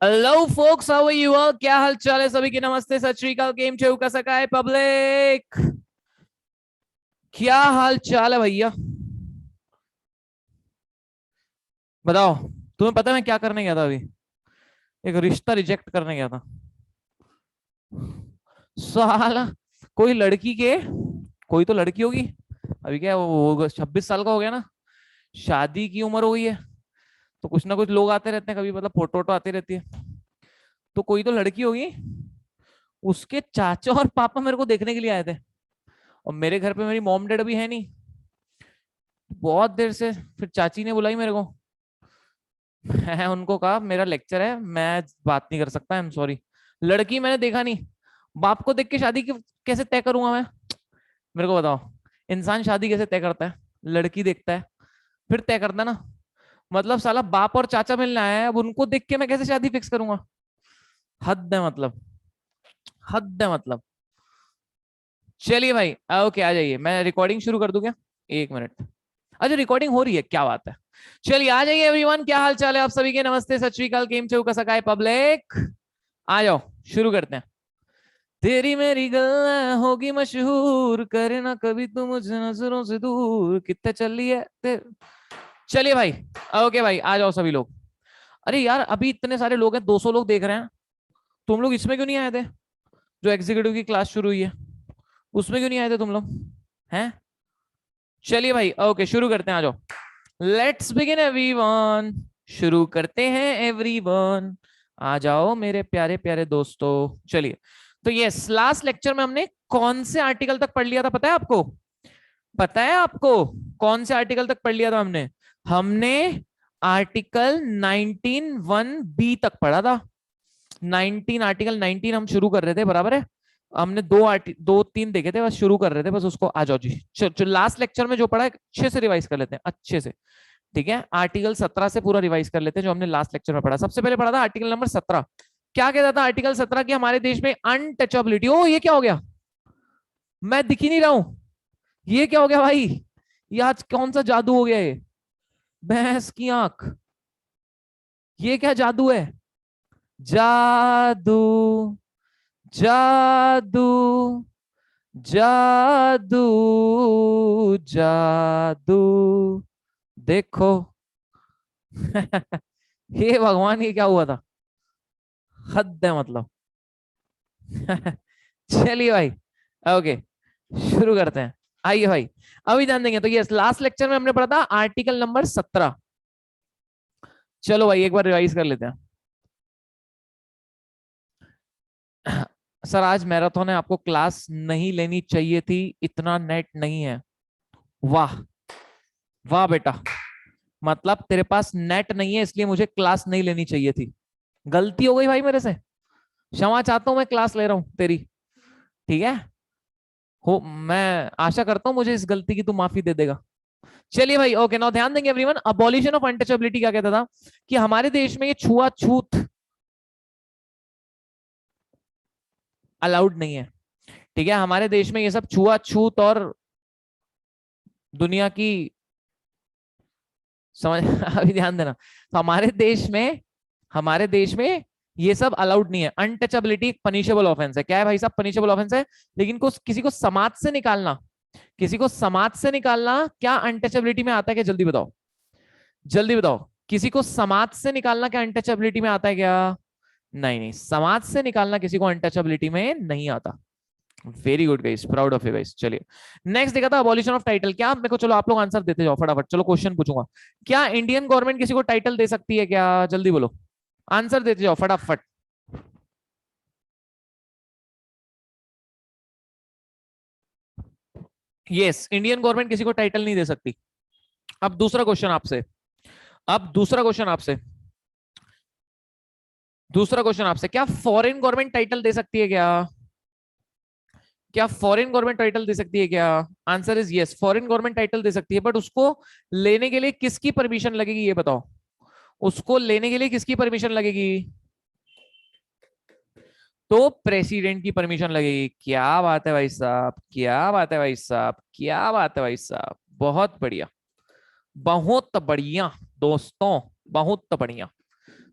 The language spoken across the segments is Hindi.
Hello folks, how are you all? क्या हाल चाल है सभी की? नमस्ते, सत श्री अकाल, गेम चेऊ का सकाए पब्लिक। क्या हाल चाल है भैया? बताओ। तुम्हें पता है मैं क्या करने गया था अभी? एक रिश्ता रिजेक्ट करने गया था। साला, कोई लड़की के, कोई तो लड़की होगी। अभी क्या है, वो 26 साल का हो गया ना, शादी की उम्र हो गई है। तो कुछ ना कुछ लोग आते रहते हैं, कभी मतलब फोटो वोटो आती रहती है। तो कोई तो लड़की होगी, उसके चाचा और पापा मेरे को देखने के लिए आए थे। और मेरे घर पे मेरी मॉम डैड अभी है नहीं, बहुत देर से। फिर चाची ने बुलाई मेरे को। मैं उनको कहा मेरा लेक्चर है, मैं बात नहीं कर सकता, आई एम सॉरी। लड़की मैंने देखा नहीं, बाप को देख के शादी कैसे तय करूंगा मैं? मेरे को बताओ, इंसान शादी कैसे तय करता है? लड़की देखता है, फिर तय करता है ना। मतलब साला बाप और चाचा मिलने आया है, अब उनको देख के मैं कैसे शादी फिक्स करूंगा? हद है मतलब, हद है मतलब। चलिए भाई, ओके आ जाइए। मैं रिकॉर्डिंग शुरू कर दूं क्या? एक मिनट। अच्छा, रिकॉर्डिंग हो रही है, क्या बात है। चलिए आ जाइए एवरीवन, क्या हाल चाल है आप सभी के? नमस्ते, सत श्री अकाल, गेम चौका सकाए पब्लिक। आ जाओ, शुरू करते हैं। तेरी मेरी गल्ला होगी मशहूर, करना कभी तू मुझे नजरों से दूर, कितने चल रही है चलिए भाई, ओके भाई, आ जाओ सभी लोग। अरे यार, अभी इतने सारे लोग हैं, 200 लोग देख रहे हैं। तुम लोग इसमें क्यों नहीं आए थे? जो एग्जीक्यूटिव की क्लास शुरू हुई है, उसमें क्यों नहीं आए थे तुम लोग? हैं? चलिए भाई, ओके शुरू करते हैं, आ जाओ। Let's begin everyone. शुरू करते हैं एवरीवन। आ जाओ मेरे प्यारे प्यारे दोस्तों। चलिए, तो यस, लास्ट लेक्चर में हमने कौन से आर्टिकल तक पढ़ लिया था, पता है आपको? पता है आपको कौन से आर्टिकल तक पढ़ लिया था हमने? हमने आर्टिकल 19(1)(b) तक पढ़ा था। 19, आर्टिकल 19 हम शुरू कर रहे थे, बराबर है। हमने दो तीन देखे थे, बस शुरू कर रहे थे बस उसको। आ जाओ जी, लास्ट लेक्चर में जो पढ़ा है अच्छे से रिवाइज कर लेते हैं, अच्छे से। ठीक है, आर्टिकल 17 से पूरा रिवाइज कर लेते हैं जो हमने लास्ट लेक्चर में पढ़ा। सबसे पहले पढ़ा था आर्टिकल नंबर 17। क्या कहता था आर्टिकल 17 की? हमारे देश में अनटचेबिलिटी। ओ, ये क्या हो गया? मैं दिख ही नहीं रहा हूं। ये क्या हो गया भाई? ये आज कौन सा जादू हो गया ये? भैंस की आंख, ये क्या जादू है? जादू, जादू, जादू, जादू, देखो। हे भगवान, ये क्या हुआ था? हद है मतलब। चलिए भाई, ओके शुरू करते हैं। आइए भाई, अभी ध्यान देंगे तो यस, लास्ट लेक्चर में हमने पढ़ा था आर्टिकल नंबर 17। चलो भाई, एक बार रिवाइज कर लेते हैं। सर, आज मैराथन है, आपको क्लास नहीं लेनी चाहिए थी, इतना नेट नहीं है। वाह, वाह बेटा। मतलब तेरे पास नेट नहीं है इसलिए मुझे क्लास नहीं लेनी चाहिए थी। गलती हो गई भाई मेरे से, क्षमा चाहता हूं, मैं क्लास ले रहा हूं तेरी। ठीक है, हो, मैं आशा करता हूं मुझे इस गलती की तू माफी दे देगा। चलिए भाई, ओके नाउ ध्यान देंगे एवरीवन। अबॉलिशन ऑफ अनटचेबिलिटी क्या कहता था? कि हमारे देश में ये छुआछूत अलाउड नहीं है। ठीक है, हमारे देश में ये सब छुआछूत और दुनिया की समझ अभी ध्यान देना। तो हमारे देश में ये सब अलाउड नहीं है। अनटचेबिलिटी एक पनिशेबल ऑफेंस है। क्या है भाई साहब? पनिशेबल ऑफेंस है। लेकिन किसी को समाज से निकालना, किसी को समाज से निकालना क्या अनटचेबिलिटी में आता है क्या? जल्दी बताओ, जल्दी बताओ। किसी को समाज से निकालना क्या अनटचेबिलिटी में आता है क्या? नहीं नहीं, समाज से निकालना किसी को अनटचेबिलिटी में नहीं आता। Very good guys, proud of you guys. चलिए, नेक्स्ट देखा था अबॉलिशन ऑफ टाइटल। क्या मेरे को, चलो आप लोग आंसर देते जाओ फटाफट। चलो क्वेश्चन पूछूंगा। क्या इंडियन गवर्नमेंट किसी को टाइटल दे सकती है क्या? जल्दी बोलो, आंसर देते जाओ फटाफट। यस, इंडियन गवर्नमेंट किसी को टाइटल नहीं दे सकती। अब दूसरा क्वेश्चन आपसे, अब दूसरा क्वेश्चन आपसे, दूसरा क्वेश्चन आपसे, क्या फॉरेन गवर्नमेंट टाइटल दे सकती है क्या? क्या फॉरेन गवर्नमेंट टाइटल दे सकती है क्या? Answer is yes, foreign government title दे सकती है, बट उसको लेने के लिए किसकी परमिशन लगेगी ये बताओ? उसको लेने के लिए किसकी परमिशन लगेगी? तो प्रेसिडेंट की परमिशन लगेगी। क्या बात है भाई साहब, क्या बात है भाई साहब, क्या बात है भाई साहब, बहुत बढ़िया, बहुत बढ़िया दोस्तों, बहुत बढ़िया।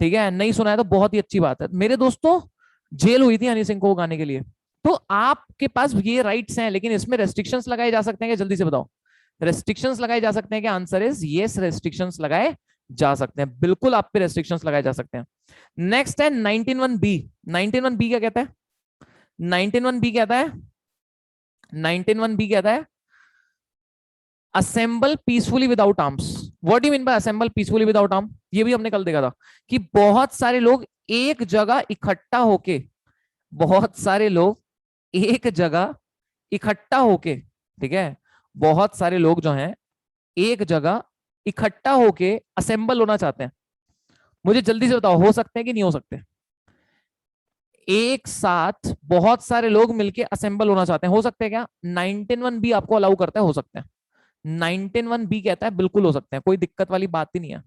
ठीक है, नहीं सुना है तो बहुत ही अच्छी बात है। मेरे दोस्तों, जेल हुई थी हनी सिंह को गाने के लिए। तो आपके पास ये राइट्स हैं, लेकिन इसमें रेस्ट्रिक्शंस लगाए जा सकते हैं क्या? जल्दी से बताओ, रेस्ट्रिक्शंस लगाए जा सकते हैं क्या? आंसर इज यस, रेस्ट्रिक्शंस लगाए जा सकते हैं, बिल्कुल आप पे रेस्ट्रिक्शंस लगाए जा सकते हैं। नेक्स्ट है 191 बी। 191 बी क्या कहता है? 191 बी कहता है, 191 बी कहता है assemble peacefully without arms. What do you mean bye assemble peacefully without arm? ये भी हमने कल देखा था कि बहुत सारे लोग एक जगह इकट्ठा होके, बहुत सारे लोग एक जगह इकट्ठा होके, ठीक है, बहुत सारे लोग जो हैं एक जगह इकट्ठा होके असेंबल होना चाहते हैं। मुझे जल्दी से बताओ, हो सकते हैं कि नहीं हो सकते? एक साथ बहुत सारे लोग मिलके असेंबल होना चाहते हैं, हो सकते हैं क्या? 191 बी आपको अलाउ करता है, हो सकते हैं। 191 बी कहता है बिल्कुल हो सकते हैं, कोई दिक्कत वाली बात ही नहीं है।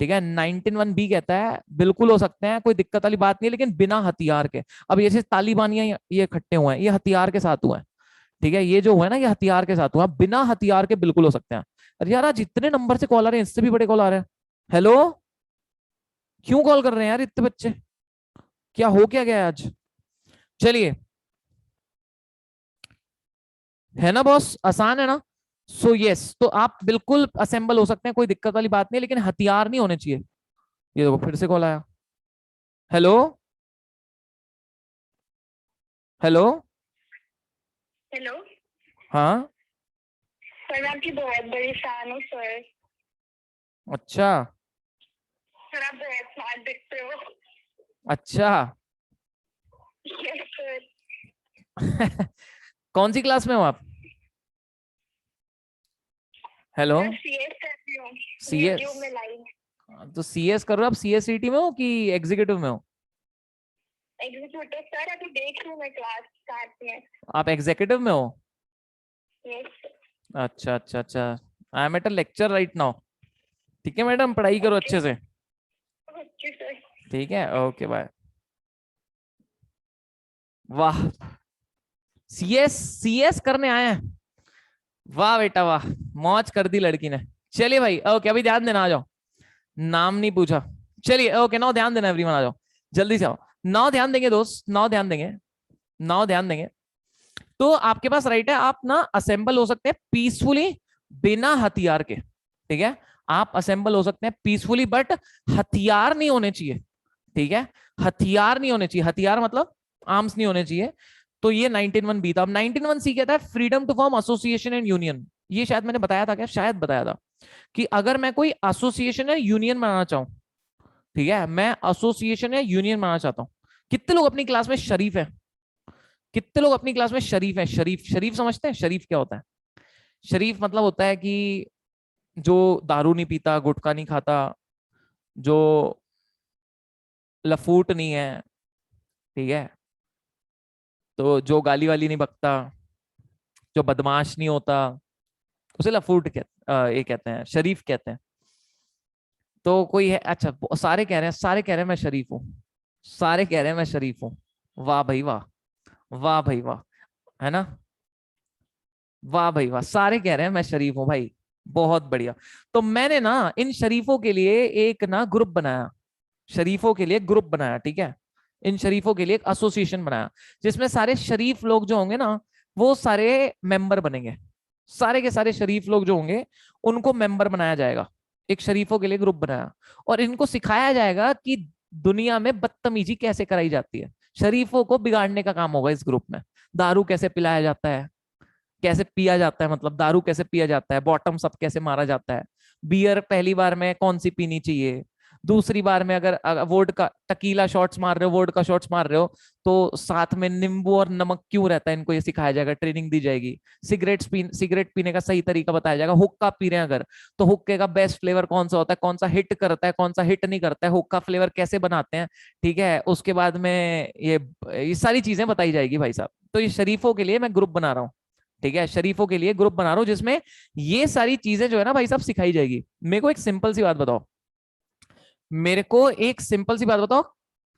ठीक है, 191 बी कहता है बिल्कुल हो सकते हैं, कोई दिक्कत वाली बात नहीं है, लेकिन बिना हथियार के। अब ये तालिबानियां ये इकट्ठे हुए हैं, ये हथियार के साथ हुए हैं। ठीक है, ये जो हुआ है ना, ये हथियार के साथ हुआ, बिना हथियार के बिल्कुल हो सकते हैं। अरे यार, आज इतने नंबर से कॉल आ रहे हैं, इससे भी बड़े कॉल आ रहे हैं। हेलो, क्यों कॉल कर रहे हैं यार इतने बच्चे? क्या हो क्या गया आज? चलिए, है ना बॉस, आसान है ना? सो यस, तो आप बिल्कुल असेंबल हो सकते हैं, कोई दिक्कत वाली बात नहीं, लेकिन हथियार नहीं होने चाहिए। ये देखो फिर से कॉल आया। हेलो। हेलो। हेलो हाँ। सर, मैं आपकी बहुत बड़ी फैन हूँ सर। अच्छा। सर आप बहुत स्मार्ट दिखते हो। अच्छा। Yes sir. कौन सी क्लास में हो आप? हेलो। मैं सीएस करती हूँ यूट्यूब सीएस? में लाइव। तो सीएस कर रहे हो आप? सीएसईटी में हो कि एग्जीक्यूटिव में हो? एग्जीक्यूटिव सर, अभी देख रही हूँ मैं क्लास स्टार्ट में। आप एग्जीक्यूटिव में हो? यस। अच्छा अच्छा अच्छा। I am at a lecture right now. ठीक है मैडम, पढ़ाई करो ओके अच्छे से। Okay sir. ठीक है, ओके बाय। वाह, सीएस सीएस करने आए हैं। वाह बेटा वाह, मौज कर दी लड़की ने। चलिए भाई, ओके अभी ध्यान देना, आ जाओ। नाम नहीं पूछा। चलिए ओके, नाउ ध्यान देना एवरीवन, आ जाओ जल्दी से आओ। नाउ ध्यान देंगे दोस्त, नाउ ध्यान देंगे। नाउ ध्यान देंगे। तो आपके पास राइट है, आप ना असेंबल हो सकते हैं पीसफुली, बिना हथियार के। ठीक है, आप असेंबल हो सकते हैं पीसफुली, बट हथियार नहीं होने चाहिए। ठीक है, हथियार नहीं होने चाहिए, हथियार मतलब आर्म्स नहीं होने चाहिए। तो ये 19(1) बी था। अब 19(1) सी कहता है freedom to form association and union. ये शायद मैंने बताया था क्या? शायद बताया था कि अगर मैं कोई एसोसिएशन या यूनियन बनाना चाहूं, ठीक है, मैं एसोसिएशन या यूनियन बनाना चाहता हूं। कितने लोग अपनी क्लास में शरीफ है? कितने लोग अपनी क्लास में शरीफ है? शरीफ, शरीफ समझते हैं? शरीफ क्या होता है? शरीफ मतलब होता है कि जो दारू नहीं पीता, गुटखा नहीं खाता, जो लफूट नहीं है, ठीक है, तो जो गाली वाली नहीं बकता, जो बदमाश नहीं होता, उसे लफूट ये कहते हैं, शरीफ कहते हैं। तो कोई है, अच्छा सारे कह रहे हैं, सारे कह रहे हैं मैं शरीफ हूँ, सारे कह रहे हैं मैं शरीफ हूँ। वाह भाई वाह, वाह भाई वाह, है ना? वाह भाई वाह, सारे कह रहे हैं मैं शरीफ हूँ भाई। बहुत बढ़िया। तो मैंने ना इन शरीफों के लिए एक ना ग्रुप बनाया, शरीफों के लिए ग्रुप बनाया, ठीक है, इन शरीफों के लिए एक एसोसिएशन बनाया, जिसमें सारे शरीफ लोग जो होंगे ना, वो सारे मेंबर बनेंगे। सारे के सारे शरीफ लोग जो होंगे, उनको मेंबर बनाया जाएगा। एक शरीफों के लिए ग्रुप बनाया, और इनको सिखाया जाएगा कि दुनिया में बदतमीजी कैसे कराई जाती है। शरीफों को बिगाड़ने का काम होगा इस ग्रुप में। दारू कैसे पिलाया जाता है, कैसे पिया जाता है, मतलब दारू कैसे पिया जाता है, बॉटम अप कैसे मारा जाता है, बियर पहली बार में कौन सी पीनी चाहिए, दूसरी बार में अगर वोड का टकीला शॉट्स मार रहे हो, वोड का शॉट्स मार रहे हो, तो साथ में नींबू और नमक क्यों रहता है, इनको ये सिखाया जाएगा, ट्रेनिंग दी जाएगी। सिगरेट पीने का सही तरीका बताया जाएगा। हुक्का पी रहे हैं अगर, तो हुक्के का बेस्ट फ्लेवर कौन सा होता है, कौन सा हिट करता है, कौन सा हिट नहीं करता है, हुक्का फ्लेवर कैसे बनाते हैं। ठीक है, उसके बाद में ये सारी चीजें बताई जाएगी भाई साहब। तो ये शरीफों के लिए मैं ग्रुप बना रहा हूँ। ठीक है, शरीफों के लिए ग्रुप बना रहा हूं, जिसमें ये सारी चीजें जो है ना भाई साहब सिखाई जाएगी। मेरे को एक सिंपल सी बात बताओ, मेरे को एक सिंपल सी बात बताओ,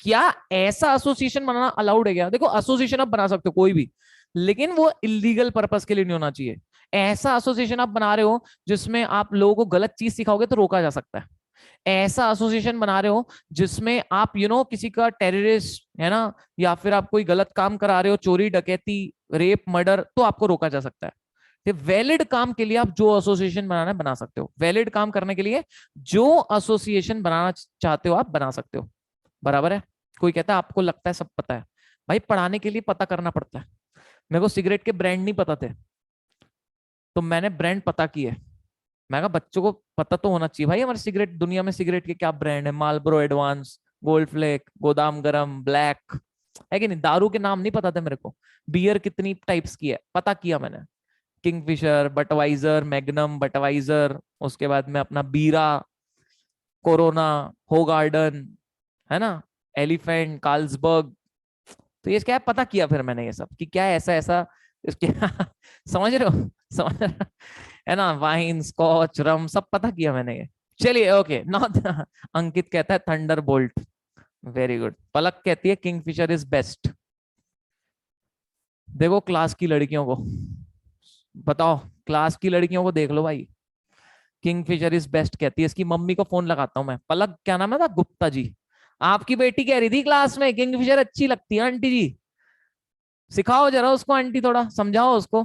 क्या ऐसा एसोसिएशन बनाना अलाउड है क्या? देखो एसोसिएशन आप बना सकते हो कोई भी, लेकिन वो इलीगल पर्पस के लिए नहीं होना चाहिए। ऐसा एसोसिएशन आप बना रहे हो जिसमें आप लोगों को गलत चीज सिखाओगे तो रोका जा सकता है। ऐसा एसोसिएशन बना रहे हो जिसमें आप किसी का टेररिस्ट है ना, या फिर आप कोई गलत काम करा रहे हो, चोरी डकैती, रेप मर्डर, तो आपको रोका जा सकता है। वैलिड काम के लिए आप जो एसोसिएशन बनाना है बना सकते हो, वैलिड काम करने के लिए जो एसोसिएशन बनाना चाहते हो आप बना सकते हो। बराबर है? कोई कहता है आपको लगता है सब पता है, भाई पढ़ाने के लिए पता करना पड़ता है। मेरे को सिगरेट के ब्रांड नहीं पता थे, तो मैंने ब्रांड पता किए। मैं कहा बच्चों को पता तो होना चाहिए भाई, हमारे सिगरेट, दुनिया में सिगरेट के क्या ब्रांड है, मालब्रो एडवांस, गोल्ड फ्लेक, गोदाम गरम, ब्लैक, है कि नहीं? दारू के नाम नहीं पता थे मेरे को। बियर कितनी टाइप्स की है पता किया मैंने, किंगफिशर, बटवाइजर, मैग्नम, बटवाइजर, उसके बाद में अपना बीरा, कोरोना, हो गार्डन, है ना, एलिफेंट, कार्लसबर्ग। तो ये क्या है, पता किया फिर मैंने ये सब कि क्या है ऐसा ऐसा इसके समझ रहे हो? समझ रहे हो? है ना, वाइन, स्कॉच, रम, सब पता किया मैंने ये। चलिए ओके नॉट अंकित कहता है थंडर बोल्ट, वेरी गुड। पलक कहती है किंगफिशर इज बेस्ट। देखो क्लास की लड़कियों को बताओ, क्लास की लड़कियों को देख लो भाई, किंगफिशर इज बेस्ट कहती है। इसकी मम्मी को फोन लगाता हूँ मैं। पलक क्या नाम है था, गुप्ता जी, आपकी बेटी कह रही थी क्लास में किंगफिशर अच्छी लगती है आंटी जी। सिखाओ जरा उसको, आंटी थोड़ा समझाओ उसको,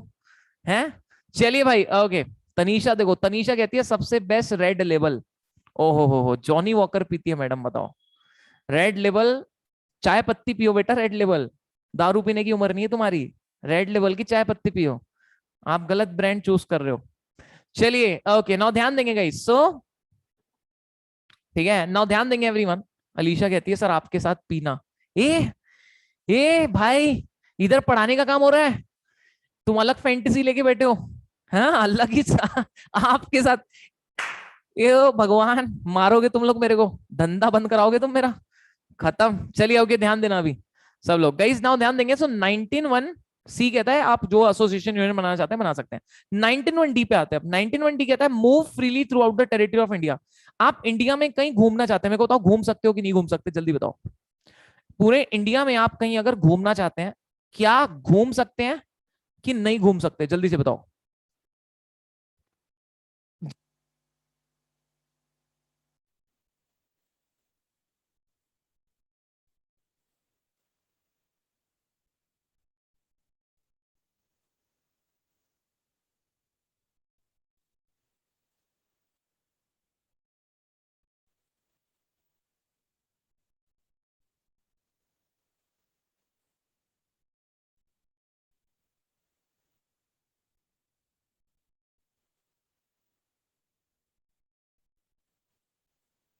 हैं? चलिए भाई, ओके। तनीषा देखो, तनीषा कहती है सबसे बेस्ट रेड लेबल। ओहो हो, जॉनी वॉकर पीती है मैडम, बताओ। Red label. चाय पत्ती पियो बेटा, रेड लेबल। दारू पीने की उम्र नहीं है तुम्हारी। रेड लेबल की चाय पत्ती पियो। आप गलत ब्रांड चूज कर रहे हो। चलिए ओके, नाउ ध्यान देंगे गाइस, सो ठीक है, नाउ ध्यान देंगे एवरीवन। अलीशा कहती है सर आपके साथ पीना। ए ए भाई, इधर पढ़ाने का काम हो रहा है, तुम अलग फैंटेसी लेके बैठे हो। हाँ, अलग ही आपके साथ। ये भगवान, मारोगे तुम लोग मेरे को, धंधा बंद कराओगे तुम मेरा, खत्म। चलिए ओके, ध्यान देना अभी सब लोग, गाइस नाउ ध्यान देंगे। सो 19(1) सी कहता है आप जो एसोसिएशन यूनियन बनाना चाहते हैं बना सकते हैं। 19(1) डी पे आते हैं। 19(1) डी कहता है move freely throughout the territory of India. आप इंडिया में कहीं घूमना चाहते हैं, मेरे को बताओ घूम सकते हो कि नहीं घूम सकते, जल्दी बताओ। पूरे इंडिया में आप कहीं अगर घूमना चाहते हैं, क्या घूम सकते हैं कि नहीं घूम सकते, जल्दी से बताओ।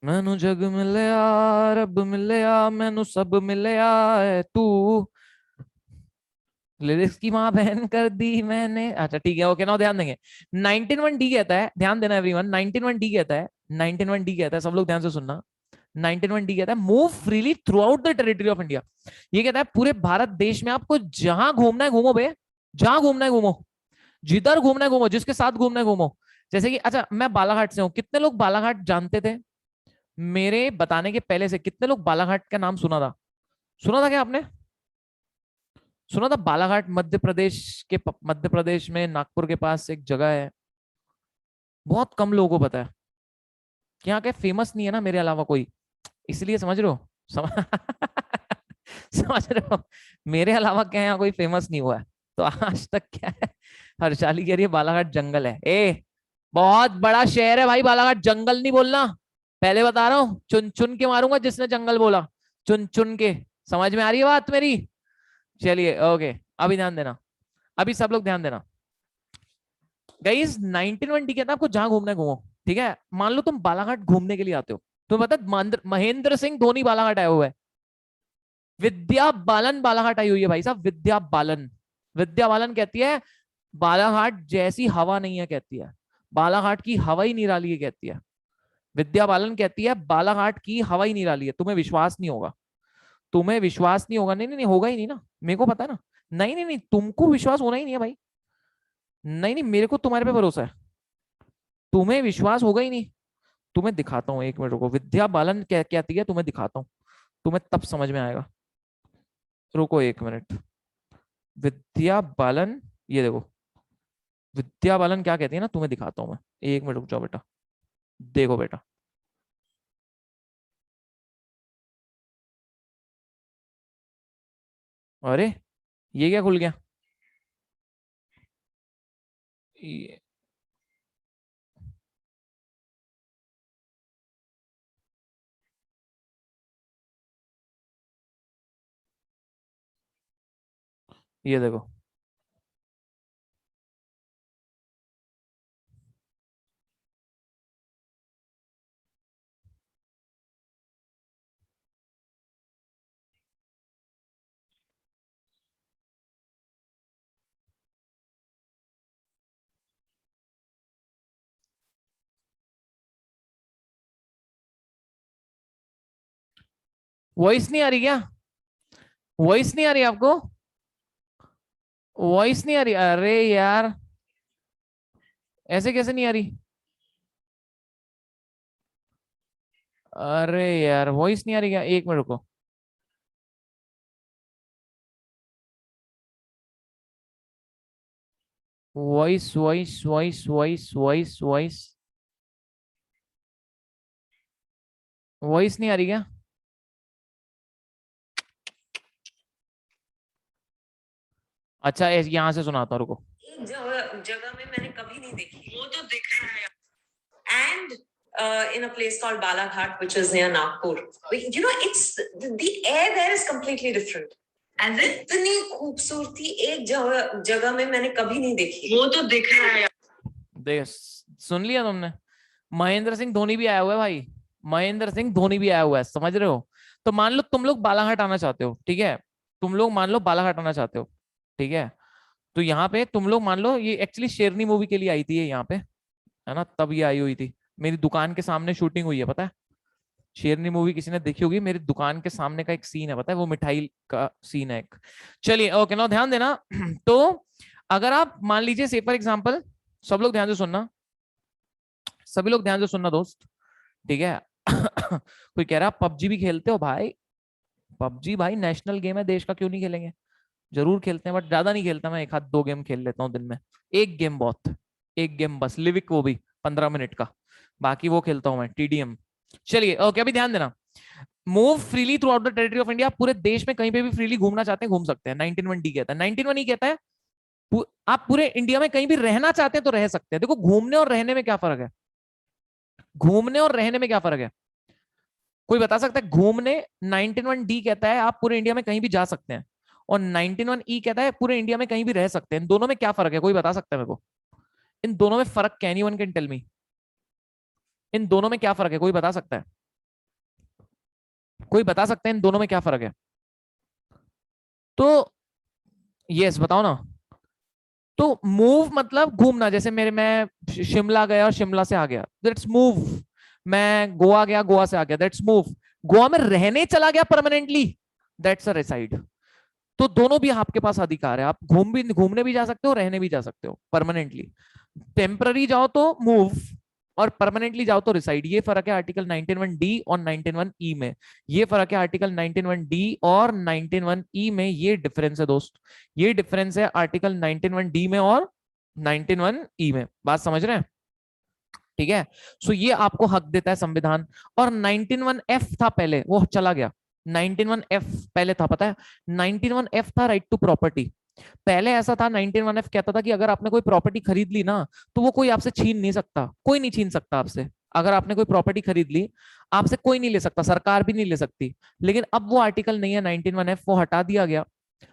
मैनू जग मिलया, रब मिलया, मैनू सब मिलया है तू, लिरिक्स की माँ बहन कर दी मैंने। अच्छा ठीक है, ओके, नाउ ध्यान देंगे। 19(1) डी कहता है, ध्यान देना एवरीवन, 19(1) डी कहता है, 19(1) डी कहता है, सब लोग ध्यान से सुनना। 19(1) डी कहता है move freely throughout the territory of India. ये कहता है पूरे भारत देश में आपको जहां घूमना है घूमो बे, जहां घूमना है घूमो, जिधर घूमना है घूमो, जिसके साथ घूमना है घूमो। जैसे कि अच्छा, मैं बालाघाट से हूँ, कितने लोग बालाघाट जानते थे? मेरे बताने के पहले से कितने लोग बालाघाट का नाम सुना था? सुना था क्या आपने? सुना था बालाघाट मध्य प्रदेश के, मध्य प्रदेश में नागपुर के पास एक जगह है, बहुत कम लोगों को पता है। यहाँ के फेमस नहीं है ना मेरे अलावा कोई, इसलिए समझ रहे हो, समझ रहे हो, मेरे अलावा क्या यहाँ कोई फेमस नहीं हुआ है। तो आज तक क्या है, हर्षाली कह रही है बालाघाट जंगल है। ए, बहुत बड़ा शहर है भाई बालाघाट, जंगल नहीं बोलना, पहले बता रहा हूँ, चुन चुन के मारूंगा जिसने जंगल बोला, चुन चुन के। समझ में आ रही है बात मेरी? चलिए ओके, अभी ध्यान देना, अभी सब लोग ध्यान देना। गाइस 19(1) डी कहता है आपको जहां घूमना है घूमो। ठीक है, मान लो तुम बालाघाट घूमने के लिए आते हो, तुम्हें पता है महेंद्र सिंह धोनी बालाघाट आया हुआ है, विद्या बालन बालाघाट आई हुई है भाई साहब, विद्या बालन। विद्या बालन कहती है बालाघाट जैसी हवा नहीं है, कहती है बालाघाट की हवा ही निराली है, कहती है विद्या बालन, कहती है बालाघाट की हवा ही निराली है। तुम्हें विश्वास नहीं होगा, तुम्हें विश्वास नहीं होगा, नहीं नहीं नहीं होगा ही नहीं ना, मेरे को पता है ना। नहीं नहीं नहीं, तुमको विश्वास होना ही नहीं है भाई, नहीं नहीं, मेरे को तुम्हारे पे भरोसा है, तुम्हें विश्वास होगा ही नहीं। तुम्हें दिखाता हूँ, एक मिनट रुको, विद्या बालन क्या कहती है तुम्हें दिखाता हूँ, तुम्हें तब समझ में आएगा। रुको एक मिनट, विद्या बालन, ये देखो, विद्या बालन क्या कहती है ना, तुम्हें दिखाता हूँ मैं, एक मिनट रुक जाओ बेटा, देखो बेटा। अरे, ये क्या खुल गया? ये, ये देखो, वॉइस नहीं आ रही क्या? वॉइस नहीं आ रही आपको? वॉइस नहीं आ रही, अरे यार, ऐसे कैसे नहीं आ रही? अरे यार, वॉइस नहीं आ रही क्या, एक मिनट रुको। Voice voice voice voice voice voice, voice नहीं आ रही क्या? अच्छा, यहाँ से सुनाता हूँ, रुको। जगह में मैंने कभी नहीं देखी, वो तो दिख रहा है. And in a place called Balaghat, which is near Nagpur, you know, it's the air there is completely different. And इतनी खूबसूरती एक जगह में मैंने कभी नहीं देखी, वो तो दिख रहा है. देख, सुन लिया तुमने? महेंद्र सिंह धोनी भी आया हुआ है भाई, महेंद्र सिंह धोनी भी आया हुआ है, समझ रहे हो? तो मान लो तुम लोग बालाघाट आना चाहते हो, ठीक है, तुम लोग मान लो बालाघाट आना चाहते हो, ठीक है, तो यहाँ पे तुम लोग मान लो, ये एक्चुअली शेरनी मूवी के लिए आई थी ये यहाँ पे, है ना, तब ये आई हुई थी, मेरी दुकान के सामने शूटिंग हुई है, पता है? शेरनी मूवी किसी ने देखी होगी, मेरी दुकान के सामने का एक सीन है, पता है, वो मिठाई का सीन है एक। चलिए ओके, ना ध्यान देना। तो अगर आप मान लीजिए से फॉर एग्जांपल, सब लोग ध्यान से सुनना, सभी लोग ध्यान से सुनना दोस्त, ठीक है? कोई कह रहा पबजी भी खेलते हो भाई? पबजी भाई नेशनल गेम है देश का, क्यों नहीं खेलेंगे? जरूर खेलते हैं, बट ज्यादा नहीं खेलता मैं, एक हाथ 2 गेम खेल लेता हूँ दिन में, एक गेम बहुत, एक गेम बस, लिविक, वो भी 15 मिनट का, बाकी वो खेलता हूँ मैं TDM। चलिए ओके, अभी ध्यान देना। Move freely throughout the territory of India, पूरे देश में कहीं पे भी फ्रीली घूमना चाहते हैं घूम सकते हैं, 19(1)D कहता है, 19(1)E कहता है आप पूरे इंडिया में कहीं भी रहना चाहते हैं तो रह सकते हैं। देखो घूमने और रहने में क्या फर्क है, घूमने और रहने में क्या फर्क है, कोई बता सकता है? घूमने 19(1)D कहता है आप पूरे इंडिया में कहीं भी जा सकते हैं, और 19(1)E कहता है पूरे इंडिया में कहीं भी रह सकते हैं। इन दोनों में क्या फर्क है, कोई बता सकता है मेरे को? इन दोनों में फर्क क्या, एनीवन कैन टेल मी? इन दोनों में क्या फर्क है, कोई बता सकता है? कोई बता सकता है इन दोनों में क्या फर्क है? तो यस बताओ ना। तो मूव मतलब घूमना, जैसे मेरे मैं शिमला गया और शिमला से आ गया, दैट्स मूव। मैं गोवा गया, गोवा से आ गया, दैट्स मूव। गोवा में रहने चला गया परमानेंटली, दैट्स अ रेसाइड। तो दोनों भी आपके पास अधिकार है, आप घूमने भी जा सकते हो, रहने भी जा सकते हो परमानेंटली। टेम्पररी जाओ तो मूव, और परमानेंटली जाओ तो रिसाइड। ये फर्क है आर्टिकल 19(1)D और 19(1)E में, ये फर्क है आर्टिकल 19(1)D और 19(1)E में, ये डिफरेंस है दोस्त, ये डिफरेंस है आर्टिकल 19(1)D में और 19(1)E में। बात समझ रहे हैं? ठीक है, सो ये आपको हक देता है संविधान। और 19(1)F था पहले, वो चला गया। 19(1)F पहले था, पता है? 19(1)F था राइट टू प्रॉपर्टी। पहले ऐसा था, 19(1)F कहता था कि अगर आपने कोई प्रॉपर्टी खरीद ली ना, तो वो कोई आपसे छीन नहीं सकता, कोई नहीं छीन सकता आपसे। अगर आपने कोई प्रॉपर्टी खरीद ली, आपसे कोई नहीं ले सकता, सरकार भी नहीं ले सकती। लेकिन अब वो आर्टिकल नहीं है 19(1)F, वो हटा दिया गया।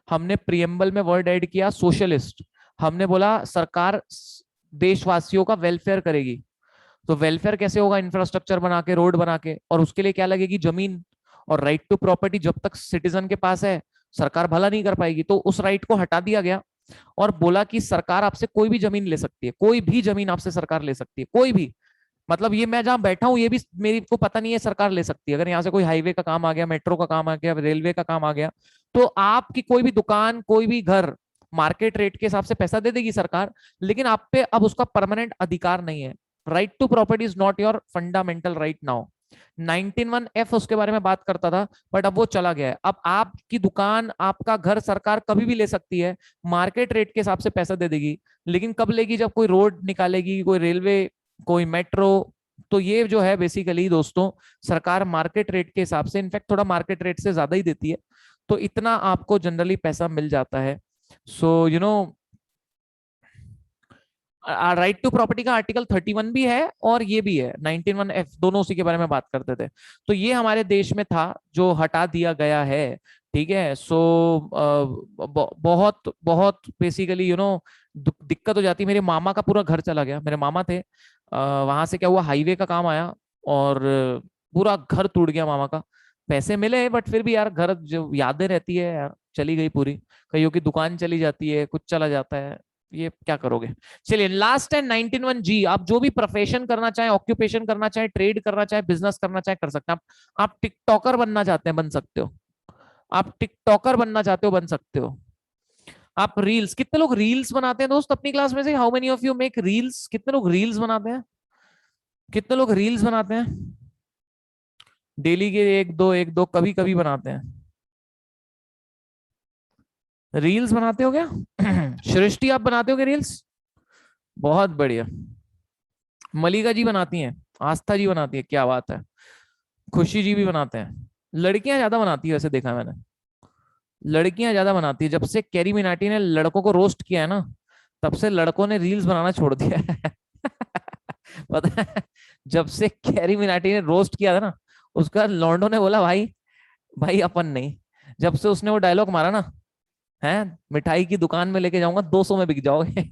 हमने प्रियम्बल में वर्ड ऐड किया सोशलिस्ट। हमने बोला सरकार देशवासियों का वेलफेयर करेगी। तो वेलफेयर कैसे होगा? इंफ्रास्ट्रक्चर बना के, रोड बना के, और उसके लिए क्या लगेगी? जमीन। और राइट टू प्रॉपर्टी जब तक सिटीजन के पास है, सरकार भला नहीं कर पाएगी। तो उस राइट को हटा दिया गया और बोला कि सरकार आपसे कोई भी जमीन ले सकती है, कोई भी जमीन आपसे सरकार ले सकती है, कोई भी। मतलब ये मैं जहां बैठा हूं, ये भी मेरी को पता नहीं है, सरकार ले सकती है। अगर यहाँ से कोई हाईवे का काम आ गया, मेट्रो का काम आ गया, रेलवे का काम आ गया, तो आपकी कोई भी दुकान, कोई भी घर, मार्केट रेट के हिसाब से पैसा दे देगी सरकार, लेकिन आप पे अब उसका परमानेंट अधिकार नहीं है। Right to property is not your fundamental right now. 19(1)F उसके बारे में बात करता था, बट अब वो चला गया है। अब आपकी दुकान, आपका घर सरकार कभी भी ले सकती है, मार्केट रेट के हिसाब से पैसा दे देगी। लेकिन कब लेगी? जब कोई रोड निकालेगी, कोई रेलवे, कोई मेट्रो। तो ये जो है बेसिकली दोस्तों, सरकार मार्केट रेट के हिसाब से, इनफैक्ट थोड़ा मार्केट रेट से ज्यादा ही देती है, तो इतना आपको जनरली पैसा मिल जाता है। So you know, right to property का आर्टिकल 31 भी है और ये भी है 19(1)F, दोनों उसी के बारे में बात करते थे। तो ये हमारे देश में था जो हटा दिया गया है। ठीक है, सो बहुत बहुत बेसिकली दिक्कत हो जाती है। मेरे मामा का पूरा घर चला गया, मेरे मामा थे, वहां से क्या हुआ, हाईवे का काम आया और पूरा घर टूट गया मामा का। पैसे मिले बट फिर भी यार, घर जो यादें रहती है यार, चली गई पूरी। कईयों की दुकान चली जाती है, कुछ चला जाता है, ये क्या करोगे। चलिए लास्ट है 19(1)G। आप जो भी प्रोफेशन करना चाहे, ऑक्यूपेशन करना चाहे, ट्रेड करना चाहे, बिजनेस करना चाहे, कर सकते हैं आप टिकटॉकर बनना चाहते हैं, बन सकते हो। आप टिकटॉकर बनना चाहते हो, बन सकते हो। आप रील्स, कितने लोग रील्स बनाते हैं दोस्त अपनी क्लास में से? How many of you make reels? कितने लोग रील्स बनाते हैं? कितने लोग रील्स बनाते हैं? डेली के एक दो कभी कभी बनाते हैं। रील्स बनाते हो क्या? सृष्टि आप बनाते हो क्या रील्स? बहुत बढ़िया। मलिका जी बनाती हैं, आस्था जी बनाती है, क्या बात है। खुशी जी भी बनाते हैं। लड़कियां ज्यादा बनाती है वैसे, देखा मैंने, लड़कियां ज्यादा बनाती है। जब से कैरी मिनाटी ने लड़कों को रोस्ट किया है ना, तब से लड़कों ने रील्स बनाना छोड़ दिया है। पता है, जब से कैरी मिनाटी ने रोस्ट किया था ना, उसका लॉन्डो ने बोला भाई, भाई अपन नहीं। जब से उसने वो डायलॉग मारा ना, है मिठाई की दुकान में लेके जाऊंगा 200 में बिक जाओगे।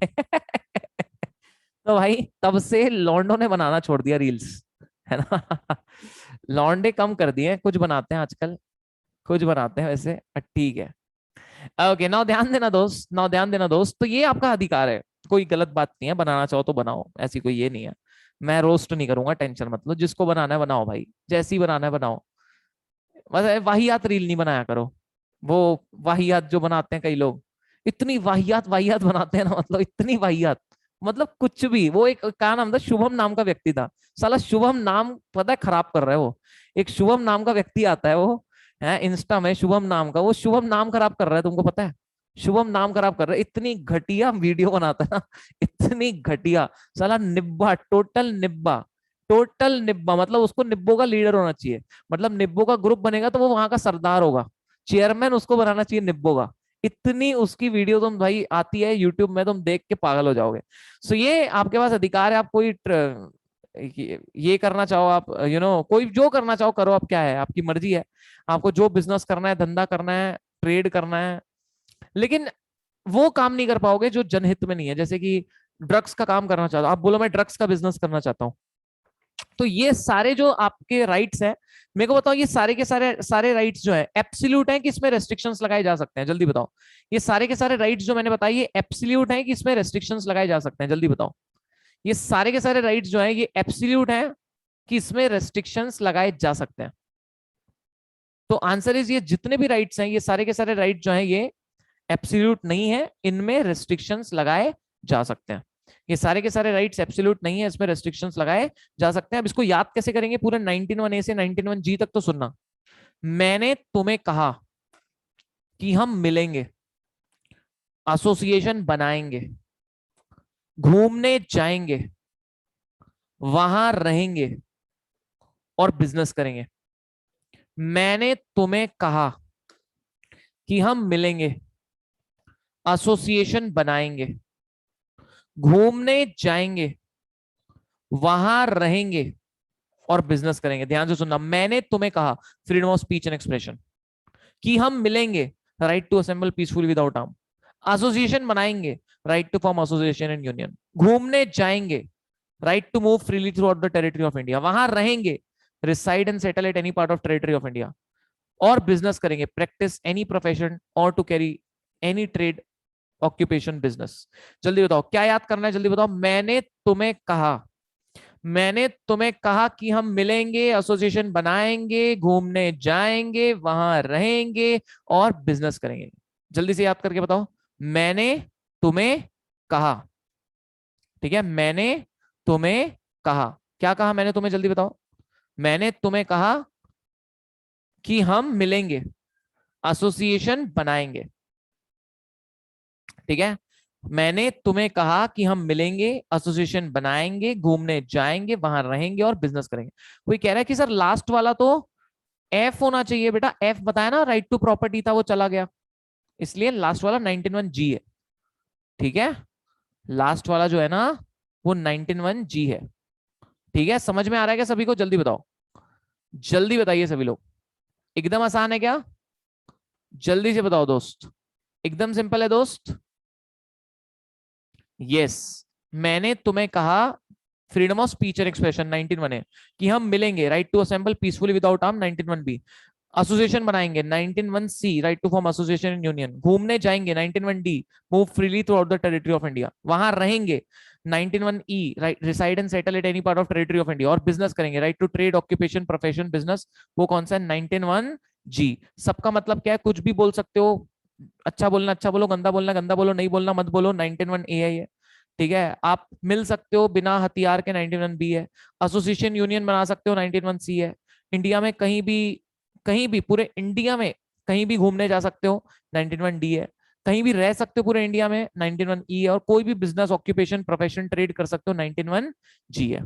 तो भाई तब से लॉन्डो ने बनाना छोड़ दिया रील्स, है ना। लॉन्डे कम कर दिए, कुछ बनाते हैं आजकल, कुछ बनाते हैं वैसे, ठीक है। ओके, नाउ ध्यान देना दोस्त, नाउ ध्यान देना दोस्त, तो ये आपका अधिकार है, कोई गलत बात नहीं है, बनाना चाहो तो बनाओ, ऐसी कोई ये नहीं है। मैं रोस्ट नहीं करूंगा, टेंशन मत लो, जिसको बनाना है बनाओ भाई, जैसी बनाना है बनाओ। बस वाहियात रील नहीं बनाया करो। वो वाहियात जो बनाते हैं कई लोग, इतनी वाहियात वाहियात बनाते हैं ना, मतलब इतनी वाहियात, मतलब कुछ भी। वो एक क्या नाम था, शुभम नाम का व्यक्ति था, साला शुभम नाम पता है खराब कर रहा है वो। एक शुभम नाम का व्यक्ति आता है, वो है इंस्टा में शुभम नाम का, वो शुभम नाम खराब कर रहा है, तुमको पता है। शुभम नाम खराब कर रहा है, इतनी घटिया वीडियो बनाता है ना, इतनी घटिया, साला निब्बा, टोटल निब्बा, टोटल निब्बा। मतलब उसको निब्बो का लीडर होना चाहिए, मतलब निब्बो का ग्रुप बनेगा तो वो वहां का सरदार होगा, चेयरमैन उसको बनाना चाहिए निब्बो का। इतनी उसकी वीडियो तुम भाई आती है यूट्यूब में, तुम देख के पागल हो जाओगे। सो ये आपके पास अधिकार है, आप कोई ये करना चाहो आप, कोई जो करना चाहो करो, आप क्या है, आपकी मर्जी है, आपको जो बिजनेस करना है, धंधा करना है, ट्रेड करना है, लेकिन वो काम नहीं कर पाओगे जो जनहित में नहीं है। जैसे कि ड्रग्स का काम करना चाहता हूं, आप बोलो मैं ड्रग्स का बिजनेस करना चाहता हूँ, तो ये सारे जो आपके राइट्स हैं, मेरे को बताओ, ये सारे के सारे सारे राइट्स जो है एब्सोल्यूट हैं कि इसमें रेस्ट्रिक्शंस लगाए जा सकते हैं, जल्दी बताओ। ये सारे के सारे राइट्स जो मैंने बताए, ये एब्सोल्यूट हैं कि इसमें रेस्ट्रिक्शंस लगाए जा सकते हैं, जल्दी बताओ। ये सारे के सारे राइट्स जो है ये एब्सोल्यूट हैं कि इसमें रेस्ट्रिक्शंस लगाए जा सकते हैं। तो आंसर इज, ये जितने भी राइट्स हैं, ये सारे के सारे राइट्स जो हैं ये एब्सोल्यूट नहीं है, इनमें रेस्ट्रिक्शंस लगाए जा सकते हैं। ये सारे के सारे राइट्स एब्सोल्यूट नहीं है, इसमें रेस्ट्रिक्शंस लगाए जा सकते हैं। अब इसको याद कैसे करेंगे, पूरे 19(1) से 19(1) तक तो सुनना। मैंने तुम्हें कहा कि हम मिलेंगे, एसोसिएशन बनाएंगे, घूमने जाएंगे, वहां रहेंगे और बिजनेस करेंगे। मैंने तुम्हें कहा कि हम मिलेंगे, एसोसिएशन बनाएंगे, घूमने जाएंगे, वहां रहेंगे और बिजनेस करेंगे। ध्यान से सुनना, मैंने तुम्हें कहा, freedom of speech and expression, कि हम मिलेंगे, right to assemble peacefully without arm, association बनाएंगे, right to form association and union, घूमने जाएंगे, right to move freely throughout the territory of India, वहां रहेंगे, reside and settle at any part of territory of India, और बिजनेस करेंगे, प्रैक्टिस एनी प्रोफेशन और to carry any trade occupation business. जल्दी बताओ क्या याद करना है, जल्दी बताओ। मैंने तुम्हें कहा, मैंने तुम्हें कहा कि हम मिलेंगे, एसोसिएशन बनाएंगे, घूमने जाएंगे, वहां रहेंगे और बिजनेस करेंगे। जल्दी से याद करके बताओ, मैंने तुम्हें कहा, ठीक है, मैंने तुम्हें कहा, क्या कहा मैंने तुम्हें, जल्दी बताओ। मैंने तुम्हें कहा कि हम मिलेंगे, एसोसिएशन बनाएंगे, ठीक है। मैंने तुम्हें कहा कि हम मिलेंगे, एसोसिएशन बनाएंगे, घूमने जाएंगे, वहां रहेंगे और बिजनेस करेंगे। कोई कह रहा है कि सर लास्ट वाला तो एफ होना चाहिए, बेटा एफ बताया ना, राइट टू प्रॉपर्टी था वो चला गया, इसलिए लास्ट वाला 19(1) है, ठीक है। लास्ट वाला जो है ना वो 19(1) है, ठीक है। समझ में आ रहा है क्या सभी को, जल्दी बताओ, जल्दी बताइए सभी लोग। एकदम आसान है क्या, जल्दी से बताओ दोस्त, एकदम सिंपल है दोस्त। यस, मैंने तुम्हें कहा, freedom of speech and expression 19(1) है, कि हम मिलेंगे, right to assemble peacefully without arm 19(1)(b), association बनाएंगे 19(1)(c), right to form association in union, घूमने जाएंगे 19(1)(d), move freely throughout the territory of India, वहां रहेंगे 19(1)(e), right reside and settle at any part of territory of India, और बिजनेस करेंगे, right to trade occupation profession business, वो कौन सा है 19(1)(g). सबका मतलब क्या है, कुछ भी बोल सकते हो, अच्छा बोलना अच्छा बोलो, गंदा बोलना गंदा बोलो, नहीं बोलना मत बोलो, 19(1)(a) है ये, ठीक है। आप मिल सकते हो बिना हथियार के 19(1)(b) है। एसोसिएशन यूनियन बना सकते हो 19(1)(c) है। इंडिया में कहीं भी पूरे इंडिया में कहीं भी घूमने जा सकते हो 19(1)(d) है। कहीं भी रह सकते हो पूरे इंडिया में 19(1)(e) है। और कोई भी बिजनेस ऑक्यूपेशन प्रोफेशन ट्रेड कर सकते हो 19(1)(g) है।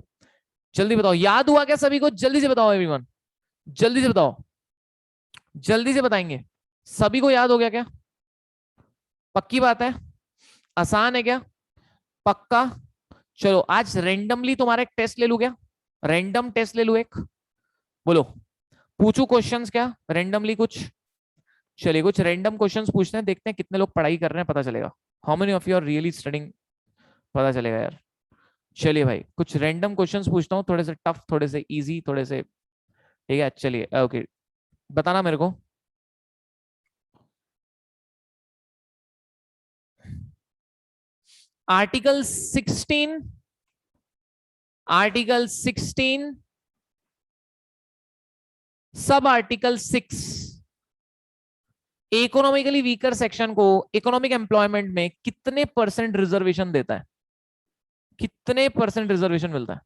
जल्दी बताओ, याद हुआ क्या सभी को, जल्दी से बताओ एवरीवन, जल्दी से बताओ, जल्दी से बताएंगे, सभी को याद हो गया क्या, पक्की बात है, आसान है क्या, पक्का? चलो आज रेंडमली तुम्हारा एक टेस्ट ले लू क्या? रैंडम टेस्ट ले लू एक, बोलो पूछू क्वेश्चंस क्या रैंडमली कुछ? चलिए कुछ रैंडम क्वेश्चंस पूछते हैं, देखते हैं कितने लोग पढ़ाई कर रहे हैं, पता चलेगा how many of you are really studying, पता चलेगा यार। चलिए भाई कुछ रैंडम क्वेश्चंस पूछता हूँ, थोड़े से टफ, थोड़े से इजी, थोड़े से, ठीक है चलिए ओके, बताना मेरे को। Article 16, article 16 sub article 6 economically weaker section को इकोनॉमिक एम्प्लॉयमेंट में कितने परसेंट रिजर्वेशन देता है? कितने परसेंट रिजर्वेशन मिलता है?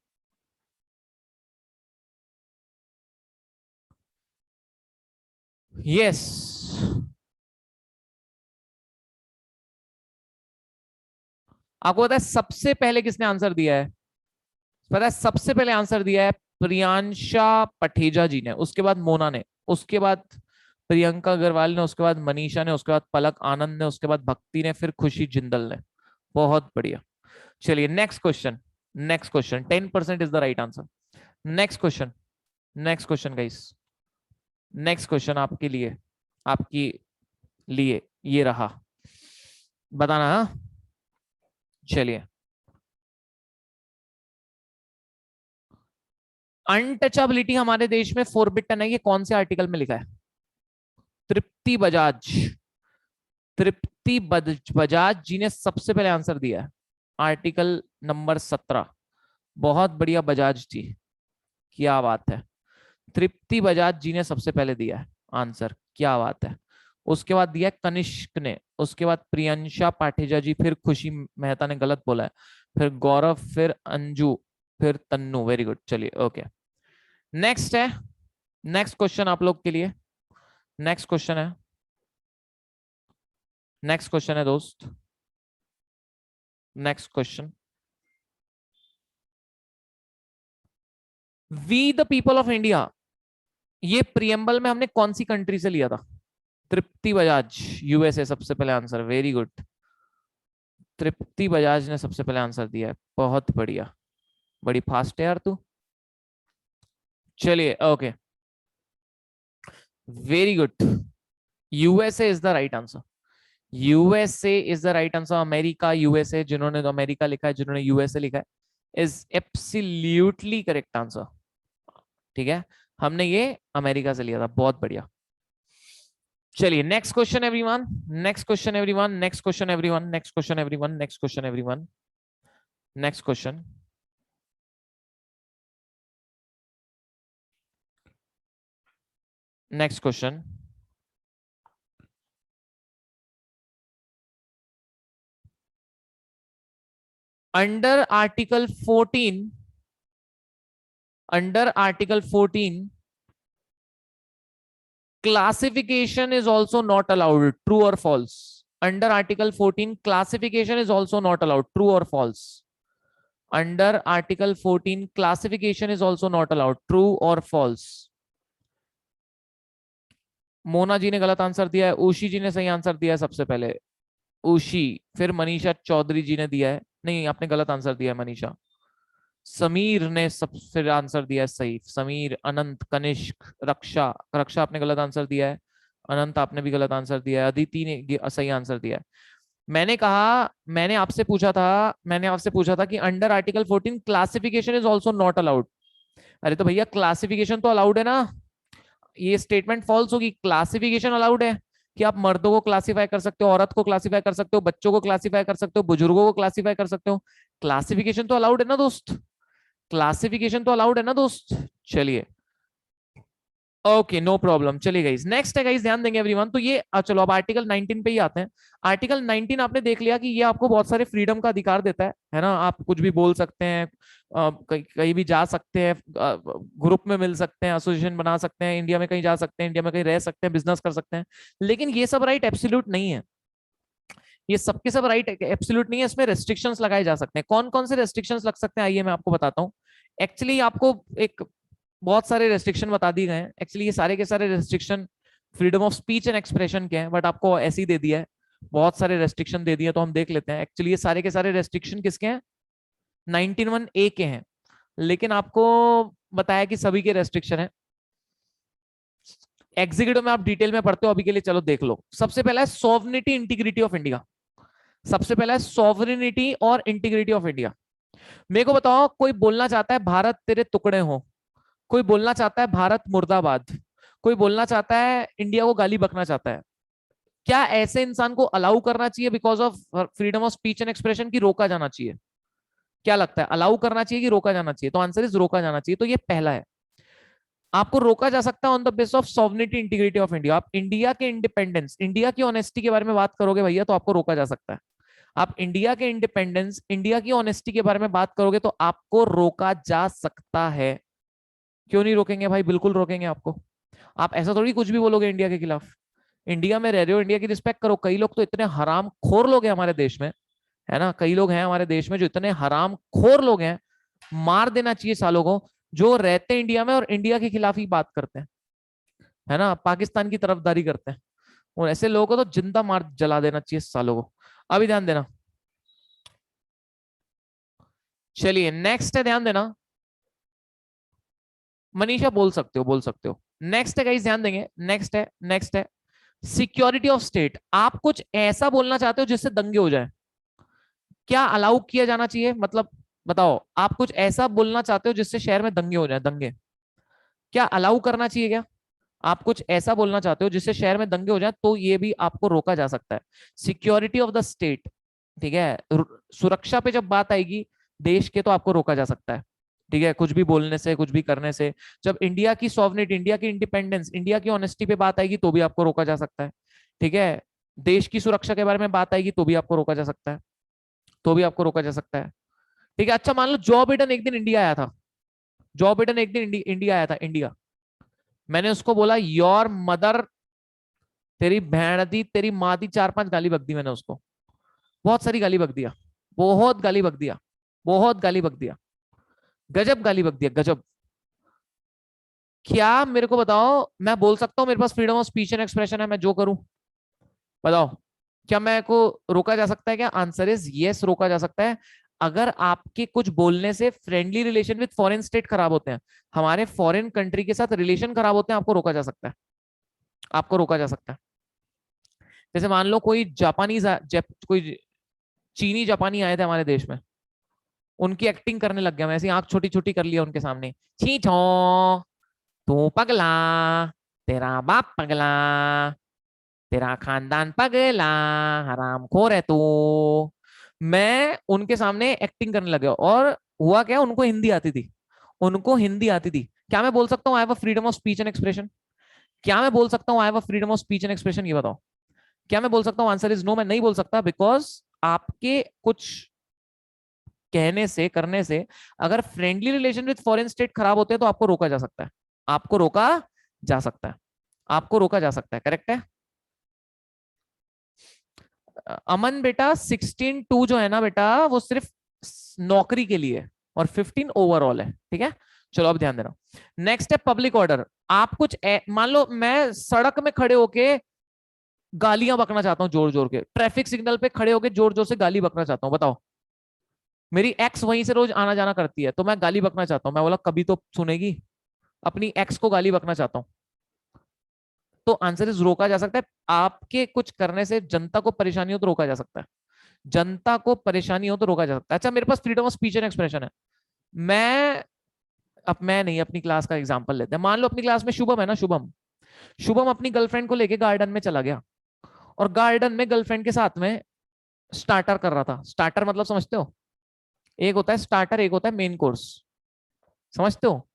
यस, आपको पता है सबसे पहले किसने आंसर दिया है? पता है सबसे पहले आंसर दिया है प्रियांशा पठेजा जी ने, उसके बाद मोना ने, उसके बाद प्रियंका अग्रवाल ने, उसके बाद मनीषा ने, उसके बाद पलक आनंद ने, उसके बाद भक्ति ने, फिर खुशी जिंदल ने। बहुत बढ़िया। चलिए next question, next question 10% is the right answer. Next question, next question guys, next question आपके लिए, आपकी लिए ये रहा, बताना हाँ? चलिए, अनटचेबिलिटी हमारे देश में फोरबिटन है, ये कौन से आर्टिकल में लिखा है? तृप्ति बजाज, तृप्ति बजाज जी ने सबसे पहले आंसर दिया है, आर्टिकल नंबर 17। बहुत बढ़िया बजाज जी, क्या बात है, तृप्ति बजाज जी ने सबसे पहले दिया है आंसर, क्या बात है। उसके बाद दिया है कनिष्क ने, उसके बाद प्रियंशा पाठेजा जी, फिर खुशी मेहता ने गलत बोला है, फिर गौरव, फिर अंजू, फिर तन्नू। वेरी गुड, चलिए ओके। नेक्स्ट है, नेक्स्ट क्वेश्चन आप लोग के लिए, नेक्स्ट क्वेश्चन है, नेक्स्ट क्वेश्चन है दोस्त, next question. We the people of India, ये प्रियम्बल में हमने कौन सी कंट्री से लिया था? तृप्ति बजाज, यूएसए सबसे पहले आंसर, वेरी गुड। तृप्ति बजाज ने सबसे पहले आंसर दिया है, बहुत बढ़िया, बड़ी फास्ट है यार तू। चलिए okay, very good, USA is the right answer, USA is the right answer. America, USA, जिन्होंने तो अमेरिका लिखा है, जिन्होंने यूएसए लिखा है, इज एब्सोल्युटली करेक्ट आंसर, ठीक है। हमने ये अमेरिका से लिया था, बहुत बढ़िया। चलिए next question everyone, next question everyone, next question everyone, next question everyone, next question everyone, next question. Next question, under article 14, under article 14 classification is also not allowed, true or false? Under article 14 classification is also not allowed, true or false? Under article 14 classification is also not allowed, true or false? Mona ji ने गलत आंसर दिया है, उशी जी ने सही आंसर दिया है सबसे पहले, उशी, फिर मनीषा चौधरी जी ने दिया है, नहीं आपने गलत आंसर दिया है मनीषा। समीर ने सबसे आंसर दिया है सही, समीर, अनंत, कनिष्क, रक्षा, रक्षा आपने गलत आंसर दिया है, अनंत आपने भी गलत आंसर दिया है, अदिति ने सही आंसर दिया है। मैंने कहा, मैंने आपसे पूछा था, मैंने आपसे पूछा था कि under article 14 classification is also not allowed. अरे तो भैया क्लासिफिकेशन तो अलाउड है ना, ये स्टेटमेंट फॉल्स होगी। क्लासिफिकेशन अलाउड है कि आप मर्दों को क्लासिफाई कर सकते हो, औरत को क्लासिफाई कर सकते हो, बच्चों को क्लासिफाई कर सकते हो, बुजुर्गों को क्लासिफाई कर सकते हो। क्लासिफिकेशन तो अलाउड है ना दोस्त, क्लासिफिकेशन तो अलाउड है ना दोस्त। चलिए ओके नो प्रॉब्लम, चलिए गाइस नेक्स्ट है गाइस, ध्यान देंगे एवरीवन। तो ये चलो अब आर्टिकल 19 पे ही आते हैं। आर्टिकल 19 आपने देख लिया कि ये आपको बहुत सारे फ्रीडम का अधिकार देता है ना, आप कुछ भी बोल सकते हैं, कहीं भी जा सकते हैं, ग्रुप में मिल सकते हैं, एसोसिएशन बना सकते हैं, इंडिया में कहीं जा सकते हैं, इंडिया में कहीं रह सकते हैं, बिजनेस कर सकते हैं। लेकिन ये सब राइट एब्सोल्यूट नहीं है, ये सबके सब राइट एब्सोल्यूट नहीं है, इसमें रेस्ट्रिक्शंस लगाए जा सकते हैं। कौन कौन से रेस्ट्रिक्शंस लग सकते हैं आइए मैं आपको बताता हूँ। एक्चुअली आपको एक बहुत सारे रेस्ट्रिक्शन बता दिए गए हैं, एक्चुअली ये सारे के सारे restriction freedom of speech and expression के हैं, बट आपको ऐसे ही दे दिया है। बहुत सारे रेस्ट्रिक्शन दे दिए, तो हम देख लेते हैं। एक्चुअली ये सारे के सारे रेस्ट्रिक्शन किसके हैं? 19(1)(a) के हैं, लेकिन आपको बताया कि सभी के रेस्ट्रिक्शन है। एग्जीक्यूटिव में आप डिटेल में पढ़ते हो, अभी के लिए चलो देख लो। सबसे पहला है सॉवरेनिटी इंटीग्रिटी ऑफ इंडिया। सबसे पहला है सॉवरेनिटी और इंटीग्रिटी ऑफ इंडिया। मेरे को बताओ, कोई बोलना चाहता है भारत तेरे टुकड़े हो, कोई बोलना चाहता है भारत मुर्दाबाद, कोई बोलना चाहता है इंडिया को गाली बकना चाहता है, क्या ऐसे इंसान को अलाउ करना चाहिए because of freedom of speech and expression, की रोका जाना चाहिए? क्या लगता है, अलाउ करना चाहिए कि रोका जाना चाहिए? तो आंसर इज रोका जाना चाहिए। तो ये पहला है, आपको रोका जा सकता है on the base of sovereignty integrity of India. आप इंडिया के इंडिपेंडेंस, इंडिया की ऑनेस्टी के बारे में बात करोगे भैया, तो आपको रोका जा सकता है। आप इंडिया के इंडिपेंडेंस, इंडिया की ऑनेस्टी के बारे में बात करोगे तो आपको रोका जा सकता है। क्यों नहीं रोकेंगे भाई, बिल्कुल रोकेंगे आपको। आप ऐसा थोड़ी कुछ भी बोलोगे इंडिया के खिलाफ। इंडिया में रह रहे हो, इंडिया की रिस्पेक्ट करो। कई लोग तो इतने हराम खोर लोग हैं हमारे देश में, है ना, कई लोग हैं हमारे देश में जो इतने हराम खोर लोग हैं, मार देना चाहिए सालों को, जो रहते हैं इंडिया में और इंडिया के खिलाफ ही बात करते हैं, है ना, पाकिस्तान की तरफदारी करते हैं। और ऐसे लोगों को तो जिंदा मार जला देना चाहिए सालों को। अभी ध्यान देना, चलिए नेक्स्ट है, ध्यान देना। मनीषा बोल सकते हो, बोल सकते हो। नेक्स्ट है गाइस, ध्यान देंगे। नेक्स्ट है सिक्योरिटी ऑफ स्टेट। आप कुछ ऐसा बोलना चाहते हो जिससे दंगे हो जाए, क्या अलाउ किया जाना चाहिए? मतलब बताओ, आप कुछ ऐसा बोलना चाहते हो जिससे शहर में दंगे हो जाए, दंगे, क्या अलाउ करना चाहिए क्या? आप कुछ ऐसा बोलना चाहते हो जिससे शहर में दंगे हो जाए, तो ये भी आपको रोका जा सकता है। सिक्योरिटी ऑफ द स्टेट, ठीक है, सुरक्षा पे जब बात आएगी देश के, तो आपको रोका जा सकता है, ठीक है, कुछ भी बोलने से, कुछ भी करने से। जब इंडिया की सॉवरेनिटी, इंडिया की इंडिपेंडेंस, इंडिया की ऑनेस्टी पे बात आएगी, तो भी आपको रोका जा सकता है, ठीक है। देश की सुरक्षा के बारे में बात आएगी, तो भी आपको रोका जा सकता है, तो भी आपको रोका जा सकता है, ठीक है। अच्छा मान लो जॉ बिडेन एक दिन इंडिया आया था, जॉ बिडेन एक दिन इंडिया आया था, इंडिया। मैंने उसको बोला योर मदर, तेरी बहन दी, तेरी माँ दी, 4-5 गाली बक दी मैंने उसको, बहुत सारी गाली बक दिया, बहुत गाली बक दिया, बहुत गाली बक दिया, गजब गाली बक दिया, गजब। क्या मेरे को बताओ, मैं बोल सकता हूँ मेरे पास freedom of speech and expression है, मैं जो करूं? बताओ, क्या मैं को रोका जा सकता है क्या? आंसर इज यस, रोका जा सकता है। अगर आपके कुछ बोलने से friendly relation with foreign state खराब होते हैं, हमारे फॉरेन कंट्री के साथ रिलेशन खराब होते हैं, आपको रोका जा सकता है, आपको रोका जा सकता है। जैसे मान लो कोई जापानीज, कोई चीनी जापानी आए थे हमारे देश में, उनकी एक्टिंग करने लग गया मैं, ऐसी आंख छोटी छोटी कर लिया उनके सामने, छी छो, तू पगला, तेरा बाप पगला, तेरा खानदान पगला, हराम खोर है तू। मैं उनके सामने एक्टिंग करने लगा, और हुआ क्या, उनको हिंदी आती थी, उनको हिंदी आती थी। क्या मैं बोल सकता हूँ आई have a freedom of speech and expression? क्या मैं बोल सकता हूँ आई have a freedom of speech and expression? ये बताओ, क्या मैं बोल सकता हूँ? आंसर इज नो, मैं नहीं बोल सकता, बिकॉज आपके कुछ कहने से, करने से, अगर friendly relation with foreign state खराब होते हैं, तो आपको रोका जा सकता है, आपको रोका जा सकता है, आपको रोका जा सकता है, करेक्ट है। अमन बेटा 16(2) जो है ना बेटा, वो सिर्फ नौकरी के लिए, और 15 ओवरऑल है, ठीक है। चलो अब ध्यान देना। नेक्स्ट है पब्लिक ऑर्डर। आप कुछ मान लो मैं सड़क में खड़े होके गालियां बकना चाहता हूँ, जोर जोर के, ट्रैफिक सिग्नल पे खड़े होके जोर जोर से गाली बकना चाहता हूँ, बताओ। मेरी एक्स वहीं से रोज आना जाना करती है, तो मैं गाली बकना चाहता हूँ, मैं बोला कभी तो सुनेगी, अपनी एक्स को गाली बकना चाहता हूँ, तो आंसर इज रोका जा सकता है। आपके कुछ करने से जनता को परेशानी हो तो रोका जा सकता है, जनता को परेशानी हो तो रोका जा सकता है। अच्छा मेरे पास freedom of speech and expression है, मैं, अब मैं नहीं, अपनी क्लास का एग्जांपल लेते हैं। मान लो अपनी क्लास में शुभम है ना, शुभम, शुभम अपनी गर्लफ्रेंड को लेके गार्डन में चला गया, और गार्डन में गर्लफ्रेंड के साथ में स्टार्टर कर रहा था। स्टार्टर मतलब समझते हो? एक होता है स्टार्टर, एक होता है मेन कोर्स, समझते हो?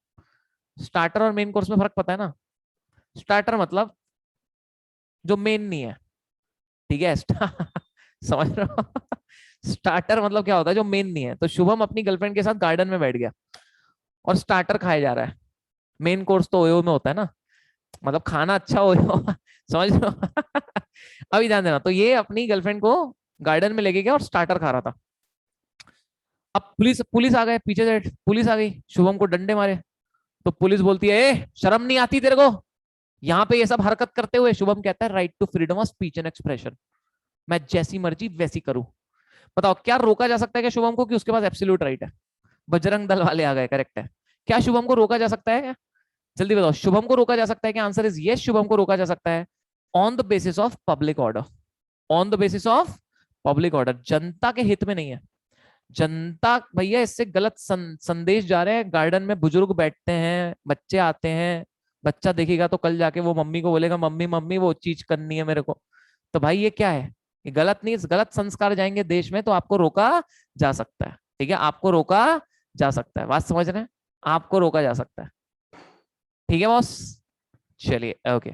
स्टार्टर और मेन कोर्स में फर्क पता है ना? स्टार्टर मतलब जो मेन नहीं है, ठीक है। समझ रहे हो? स्टार्टर मतलब क्या होता है, जो मेन नहीं है। तो शुभम अपनी गर्लफ्रेंड के साथ गार्डन में बैठ गया और स्टार्टर खाया जा रहा है, मेन कोर्स तो ओयो में होता है ना, मतलब खाना अच्छा ओयो। समझ रहे हो? अभी ध्यान देना, तो ये अपनी गर्लफ्रेंड को गार्डन में लेके गया और स्टार्टर खा रहा था। अब पुलिस पुलिस आ गए पीछे से, पुलिस आ गई, शुभम को डंडे मारे। तो पुलिस बोलती है ए शर्म नहीं आती तेरे को यहाँ पे ये सब हरकत करते हुए? शुभम कहता है right to freedom of speech and expression, मैं जैसी मर्जी वैसी करूं। बताओ क्या रोका जा सकता है क्या शुभम को, कि उसके पास एब्सोल्यूट राइट है? बजरंग दल वाले आ गए, करेक्ट है। क्या शुभम को रोका जा सकता है क्या? जल्दी बताओ, शुभम को रोका जा सकता है क्या? आंसर इज यस, शुभम को रोका जा सकता है on the basis of public order. On the basis of public order, जनता के हित में नहीं है। जनता भैया इससे गलत संदेश जा रहे हैं। गार्डन में बुजुर्ग बैठते हैं, बच्चे आते हैं, बच्चा देखेगा तो कल जाके वो मम्मी को बोलेगा मम्मी मम्मी वो चीज करनी है मेरे को। तो भाई ये क्या है? ये गलत नहीं, गलत संस्कार जाएंगे देश में तो आपको रोका जा सकता है। ठीक है, आपको रोका जा सकता है। बात समझ रहे हैं? आपको रोका जा सकता है। ठीक है बॉस, चलिए ओके।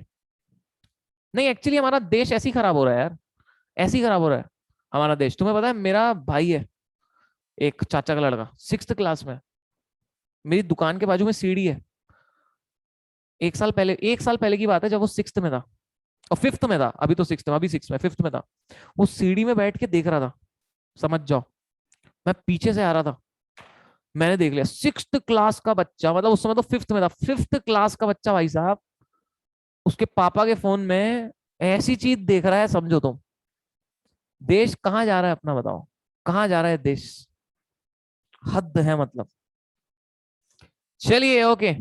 नहीं एक्चुअली हमारा देश ऐसे ही खराब हो रहा है यार, ऐसे ही खराब हो रहा है हमारा देश। तुम्हें पता है मेरा भाई है एक चाचा का लड़का 6th क्लास में, मेरी दुकान के बाजू में सीढ़ी है। एक साल पहले की बात है जब वो 6th में था और 5th में था, अभी तो 6th में, अभी 6th में, 5th में था। वो सीढ़ी में बैठ के देख रहा था, समझ जाओ। मैं पीछे से आ रहा था, मैंने देख लिया 6th क्लास का बच्चा, मतलब उस समय तो 5th में था, 5th क्लास का बच्चा भाई साहब उसके पापा के फोन में ऐसी चीज देख रहा है, समझो तुम। देश कहाँ जा रहा है अपना, बताओ कहाँ जा रहा है देश? हद है मतलब। चलिए ओके।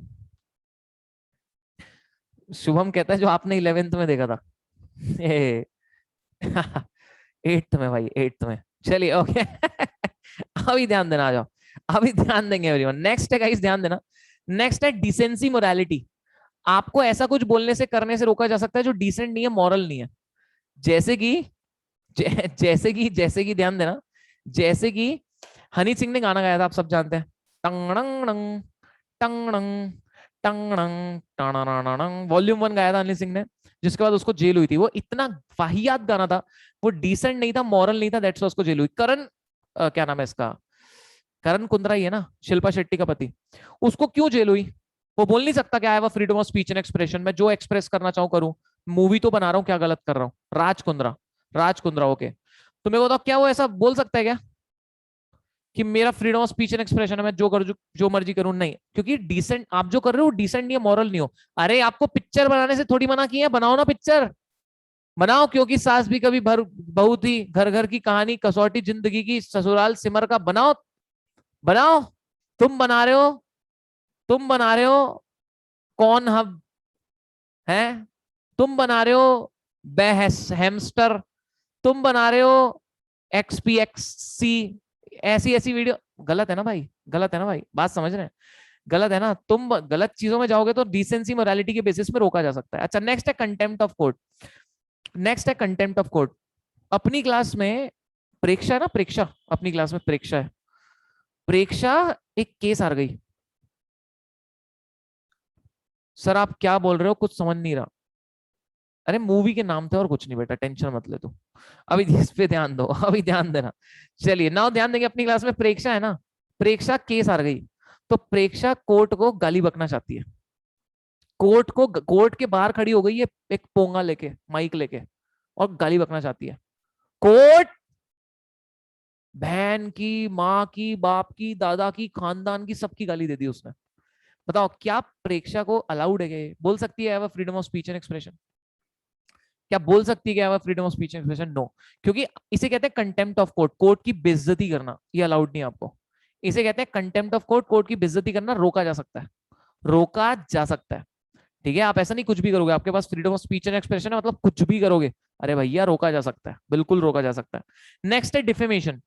शुभम कहता है जो आपने 11th में देखा था। 8th में भाई, 8th में। चलिए ओके। अभी ध्यान देना, आ जाओ, अभी ध्यान देंगे एवरीवन। नेक्स्ट है गाइस, ध्यान देना। नेक्स्ट है डिसेंसी मोरालिटी। आपको ऐसा कुछ बोलने से करने से रोका जा सकता है जो डिसेंट नहीं है, मॉरल नहीं है। जैसे कि जैसे कि ध्यान देना, जैसे कि हनी सिंह ने गाना गाया था, आप सब जानते हैं, टंगड़ंग टंगड़ंग टंगड़ंग टंगड़ंग, वॉल्यूम 1 गाया था हनी सिंह ने, जिसके बाद उसको जेल हुई थी। वो इतना वाहियात गाना था, वो डिसेंट नहीं था, मॉरल नहीं था, दैट्स व्हाई उसको जेल हुई। करण क्या नाम है इसका, करण कुंद्रा ही है ना, शिल्पा शेट्टी का पति। उसको क्यों जेल हुई? वो बोल नहीं सकता क्या है freedom of speech and expression, मैं जो एक्सप्रेस करना चाहूँ करूँ। मूवी तो बना रहा हूँ, क्या गलत कर रहा हूँ? राज कुंद्रा ओके। तो मेरे को बताओ क्या वो ऐसा बोल सकता है क्या कि मेरा freedom of speech and expression है, मैं जो करूँ जो मर्जी करूँ? नहीं, क्योंकि डिसेंट आप जो कर रहे हो डिसेंट नहीं है, मॉरल नहीं हो। अरे आपको पिक्चर बनाने से थोड़ी मना किया, बनाओ ना पिक्चर, बनाओ। क्योंकि सास भी कभी भर बहू थी, घर घर की कहानी, कसौटी जिंदगी की, ससुराल सिमर का, बनाओ बनाओ। तुम बना रहे हो, तुम बना रहे हो कौन हब है, तुम बना रहे हो बेहस हैमस्टर, तुम बना रहे हो XPXC, ऐसी ऐसी वीडियो। गलत है ना भाई, गलत है ना भाई, बात समझ रहे हैं? गलत है ना। तुम गलत चीजों में जाओगे तो डिसेंसी मोरालिटी के बेसिस पे रोका जा सकता है। अच्छा नेक्स्ट है कंटेम्प्ट ऑफ कोर्ट। नेक्स्ट है कंटेम्प्ट ऑफ कोर्ट। अपनी क्लास में प्रेक्षा ना, प्रेक्षा अपनी क्लास में प्रेक्षा है। प्रेक्षा एक केस हार गई। सर आप क्या बोल रहे हो, कुछ समझ नहीं रहा। अरे मूवी के नाम थे और कुछ नहीं बेटा, टेंशन मत ले तू, अभी इस पे ध्यान दो, अभी ध्यान देना। चलिए नाउ ध्यान देंगे, अपनी क्लास में प्रेक्षा है ना, प्रेक्षा केस हार गई। तो प्रेक्षा कोर्ट को गाली बकना चाहती है। कोर्ट के बाहर खड़ी हो गई है एक पोंगा लेके, माइक लेके, और गाली बकना चाहती है। कोर्ट, बहन की, माँ की, बाप की, दादा की, खानदान की, सबकी गाली दे दी उसने। बताओ क्या प्रेक्षा को अलाउड है, बोल सकती है freedom of speech and expression? क्या बोल सकती है क्या freedom of speech and expression? No, क्योंकि इसे कहते हैं कंटेम्प्ट ऑफ कोर्ट, कोर्ट की बेइज्जती करना, ये अलाउड नहीं आपको। इसे कहते हैं कंटेम्प्ट ऑफ कोर्ट, कोर्ट की बेइज्जती करना रोका जा सकता है, रोका जा सकता है। ठीक है, आप ऐसा नहीं कुछ भी करोगे, आपके पास freedom of speech and expression है मतलब कुछ भी करोगे, अरे भैया रोका जा सकता है, बिल्कुल रोका जा सकता है। नेक्स्ट है डिफेमेशन।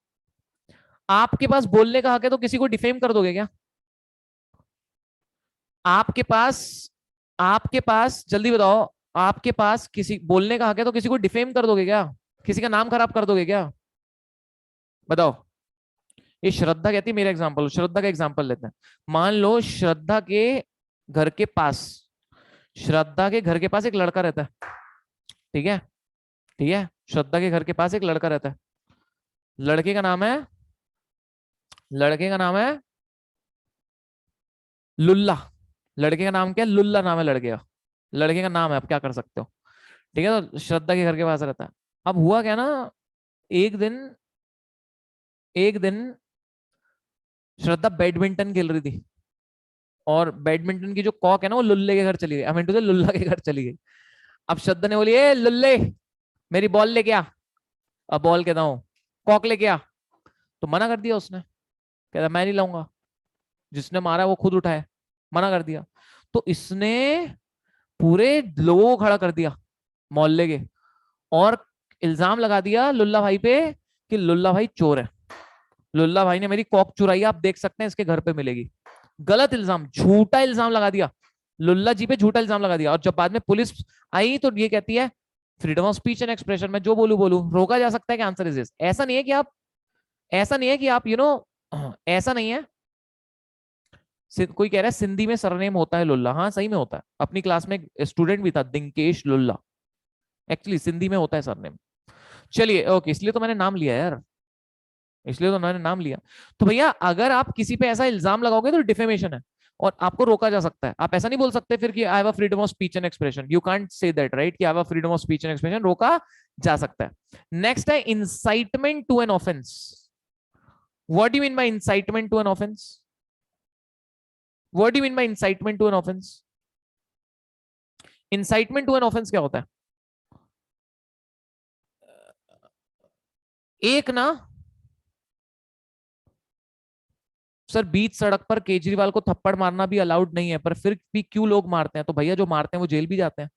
आपके पास बोलने का हक है तो किसी को डिफेम कर दोगे क्या? आपके पास आपके पास जल्दी बताओ, आपके पास किसी बोलने का हक है तो किसी को डिफेम कर दोगे क्या? किसी का नाम खराब कर दोगे क्या? बताओ। ये श्रद्धा कहती है, मेरा एग्जांपल, श्रद्धा का एग्जांपल लेते हैं। मान लो श्रद्धा के घर के पास, श्रद्धा के घर के पास एक लड़का रहता है। ठीक है, ठीक है, श्रद्धा के घर के पास एक लड़का रहता है। लड़के का नाम है, लड़के का नाम है लुल्ला। लड़के का नाम क्या है? लुल्ला नाम है लड़के का, लड़के का नाम है, आप क्या कर सकते हो? ठीक है, तो श्रद्धा के घर के पास रहता है। अब हुआ क्या ना, एक दिन एक दिन श्रद्धा बैडमिंटन खेल रही थी, और बैडमिंटन की जो कॉक है ना वो लुल्ले के घर चली गई, आई मीन टू से लुल्ला के घर चली गई। अब श्रद्धा ने बोली ए लुल्ले, मेरी बॉल लेके आ। अब बॉल कहता हूँ कॉक लेके आ, तो मना कर दिया उसने, कहता मैं नहीं लाऊंगा, जिसने मारा वो खुद उठाए, मना कर दिया। तो इसने पूरे लोगों को खड़ा कर दिया मोहल्ले के, और इल्जाम लगा दिया लुल्ला भाई पे कि लुल्ला भाई चोर है, लुल्ला भाई ने मेरी कॉक चुराई, आप देख सकते हैं इसके घर पे मिलेगी। गलत इल्जाम, झूठा इल्जाम लगा दिया, लुल्ला जी पे झूठा इल्जाम लगा दिया। और जब बाद में पुलिस आई तो ये कहती है freedom of speech and expression में जो बोलू बोलू, रोका जा सकता है कि आंसर इज ऐसा नहीं है कि आप, ऐसा नहीं है कि आप ऐसा नहीं है। कोई कह रहा है सिंधी में सरनेम होता है लुल्ला, हाँ सही में होता है, अपनी क्लास में स्टूडेंट भी था दिंकेश लुल्ला, एक्चुअली सिंधी में होता है सरनेम। चलिए ओके, इसलिए तो मैंने नाम लिया यार, इसलिए तो मैंने नाम लिया। तो भैया अगर आप किसी पे ऐसा इल्जाम लगाओगे तो डिफेमेशन है और आपको रोका जा सकता है। आप ऐसा नहीं बोल सकते फिर कि I have a freedom of speech and expression, you can't say that right, कि I have a freedom of speech and expression, रोका जा सकता है। नेक्स्ट है incitement to an offence. What do you mean by incitement to an offence? What do you mean by incitement to an offence? Incitement to an offence क्या होता है? एक ना सर बीच सड़क पर केजरीवाल को थप्पड़ मारना भी अलाउड नहीं है, पर फिर भी क्यों लोग मारते हैं? तो भैया जो मारते हैं वो जेल भी जाते हैं।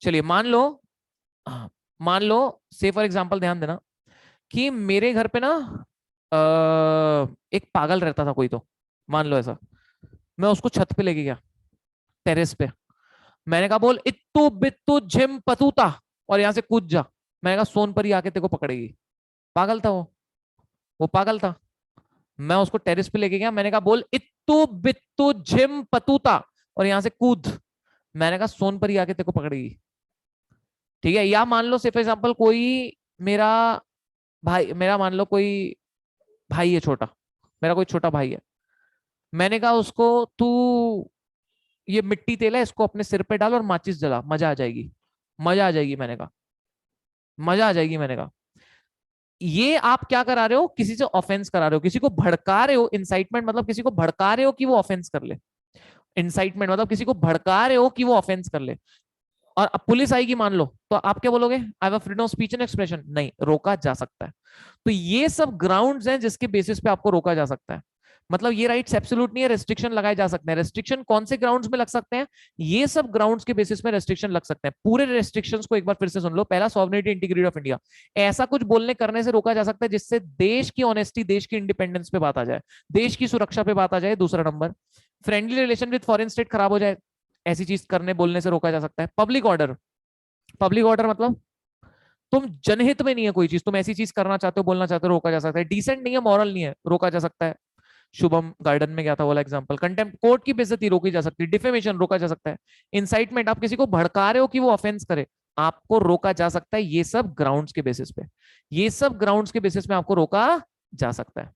चलिए मान लो, मान लो से फॉर एग्जांपल ध्यान देना कि मेरे घर पे ना एक पागल रहता था कोई, तो मान लो ऐसा, मैं उसको छत पे लेके गया, टेरेस पे, मैंने कहा बोल इत्तू बित्तू झिम पतूता और यहां से कूद जा, मैंने कहा सोनपरी आके तेरे को पकड़ेगी। पागल था वो पागल था। मैं उसको टेरिस पे लेके गया, मैंने कहा बोल इत्तू बित्तू झिम पतूता और यहां से कूद, मैंने कहा सोनपरी आके तेरे को पकड़ेगी। ठीक है, या मान लो सिर्फ एग्जांपल कोई मेरा भाई, मेरा मान लो कोई भाई है छोटा, मेरा कोई छोटा भाई है, मैंने कहा उसको तू ये मिट्टी तेल है इसको अपने सिर पे डाल और माचिस जला, मजा आ जाएगी, मजा आ जाएगी, मैंने कहा मजा आ जाएगी, मैंने कहा ये आप क्या करा रहे हो? किसी से ऑफेंस करा रहे हो, किसी को भड़का रहे हो। इंसाइटमेंट मतलब किसी को भड़का रहे हो कि वो ऑफेंस कर ले, इंसाइटमेंट मतलब किसी को भड़का रहे हो कि वो ऑफेंस कर ले। और अब पुलिस आएगी मान लो, तो आप क्या बोलोगे? I have freedom of speech and expression, नहीं, रोका जा सकता है। तो ये सब ग्राउंड्स हैं जिसके बेसिस पे आपको रोका जा सकता है। मतलब ये राइट्स एब्सोल्यूट नहीं है, रेस्ट्रिक्शन लगाए जा सकते हैं। रेस्ट्रिक्शन कौन से ग्राउंड्स में लग सकते हैं? ये सब ग्राउंड्स के बेसिस में रेस्ट्रिक्शन लग सकते हैं। पूरे रेस्ट्रिक्शंस को एक बार फिर से सुन लो। पहला, सॉवरेनिटी इंटीग्रिटी ऑफ इंडिया, ऐसा कुछ बोलने करने से रोका जा सकता है जिससे देश की ऑनेस्टी, देश की इंडिपेंडेंस पे बात आ जाए, देश की सुरक्षा पे बात आ जाए। दूसरा number, friendly relation with foreign state खराब हो जाए, ऐसी चीज करने बोलने से रोका जा सकता है। पब्लिक ऑर्डर, पब्लिक ऑर्डर मतलब तुम जनहित में नहीं है कोई चीज, तुम ऐसी चीज करना चाहते हो, बोलना चाहते हो, रोका जा सकता है। डिसेंट नहीं है, मॉरल नहीं है, रोका जा सकता है। शुभम गार्डन में गया था वाला एग्जांपल। कंटेम्प्ट, कोर्ट की बेइज्जती रोकी जा सकती है। डिफेमेशन रोका जा सकता है। इंसाइटमेंट, आप किसी को भड़का रहे हो कि वो ऑफेंस करे, आपको रोका जा सकता है। ये सब ग्राउंड्स के बेसिस पे, ये सब ग्राउंड्स के बेसिस में आपको रोका जा सकता है।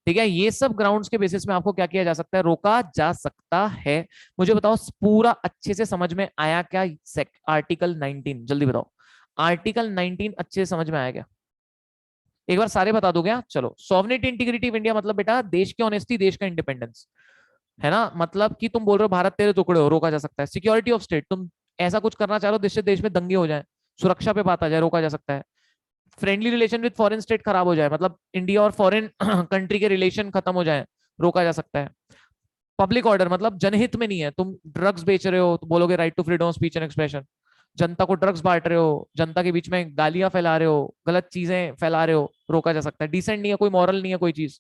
ठीक है, ये सब ग्राउंड्स के बेसिस में आपको क्या किया जा सकता है? रोका जा सकता है। मुझे बताओ पूरा अच्छे से समझ में आया क्या? आर्टिकल 19 जल्दी बताओ, आर्टिकल 19 अच्छे से समझ में आया क्या? एक बार सारे बता दो क्या? चलो, सॉवरेनिटी इंटीग्रिटी ऑफ इंडिया मतलब बेटा देश की ऑनेस्टी, देश का इंडिपेंडेंस, है ना? मतलब कि तुम बोल रहे हो भारत तेरे टुकड़े हो, रोका जा सकता है। सिक्योरिटी ऑफ स्टेट, तुम ऐसा कुछ करना चाह रहे हो जिससे देश में दंगे हो जाए, सुरक्षा पे बात आ जाए, रोका जा सकता है। Friendly relation with foreign state खराब हो जाए, मतलब इंडिया और फॉरेन कंट्री के रिलेशन खत्म हो जाए, रोका जा सकता है। पब्लिक ऑर्डर मतलब जनहित में नहीं है, तुम ड्रग्स बेच रहे हो तो बोलोगे right to freedom of speech and expression. जनता को ड्रग्स बांट रहे हो, जनता के बीच में गालियां फैला रहे हो, गलत चीजें फैला रहे हो, रोका जा सकता है। डिसेंट नहीं है, कोई मॉरल नहीं है कोई चीज,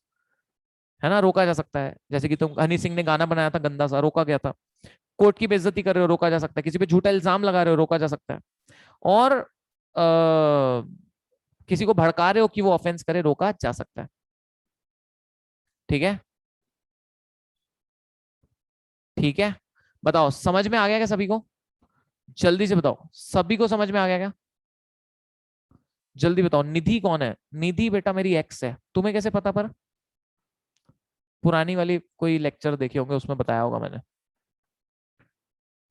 है ना, रोका जा सकता है। जैसे कि तुम, हनी सिंह ने गाना बनाया था गंदा सा, रोका गया था। कोर्ट की बेइज्जती कर रहे हो, रोका जा सकता है। किसी पे झूठा इल्जाम लगा रहे हो, रोका जा सकता है। और किसी को भड़का रहे हो कि वो ऑफेंस करे, रोका जा सकता है। ठीक है, ठीक है, बताओ समझ में आ गया क्या सभी को? जल्दी से बताओ, सभी को समझ में आ गया क्या? जल्दी बताओ। निधि कौन है? निधि बेटा मेरी एक्स है। तुम्हें कैसे पता? पर पुरानी वाली कोई लेक्चर देखे होंगे, उसमें बताया होगा मैंने।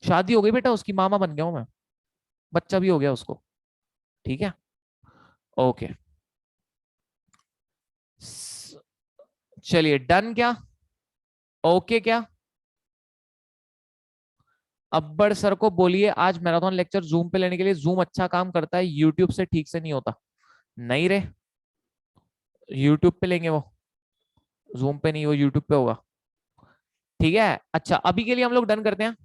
शादी हो गई बेटा उसकी, मामा बन गया हूं मैं, बच्चा भी हो गया उसको। ठीक है, ओके, चलिए डन क्या? ओके क्या? अब्बड़ सर को बोलिए आज मैराथन लेक्चर जूम पे लेने के लिए, जूम अच्छा काम करता है, यूट्यूब से ठीक से नहीं होता। नहीं रे, यूट्यूब पे लेंगे वो, जूम पे नहीं, वो यूट्यूब पे होगा। ठीक है, अच्छा अभी के लिए हम लोग डन करते हैं,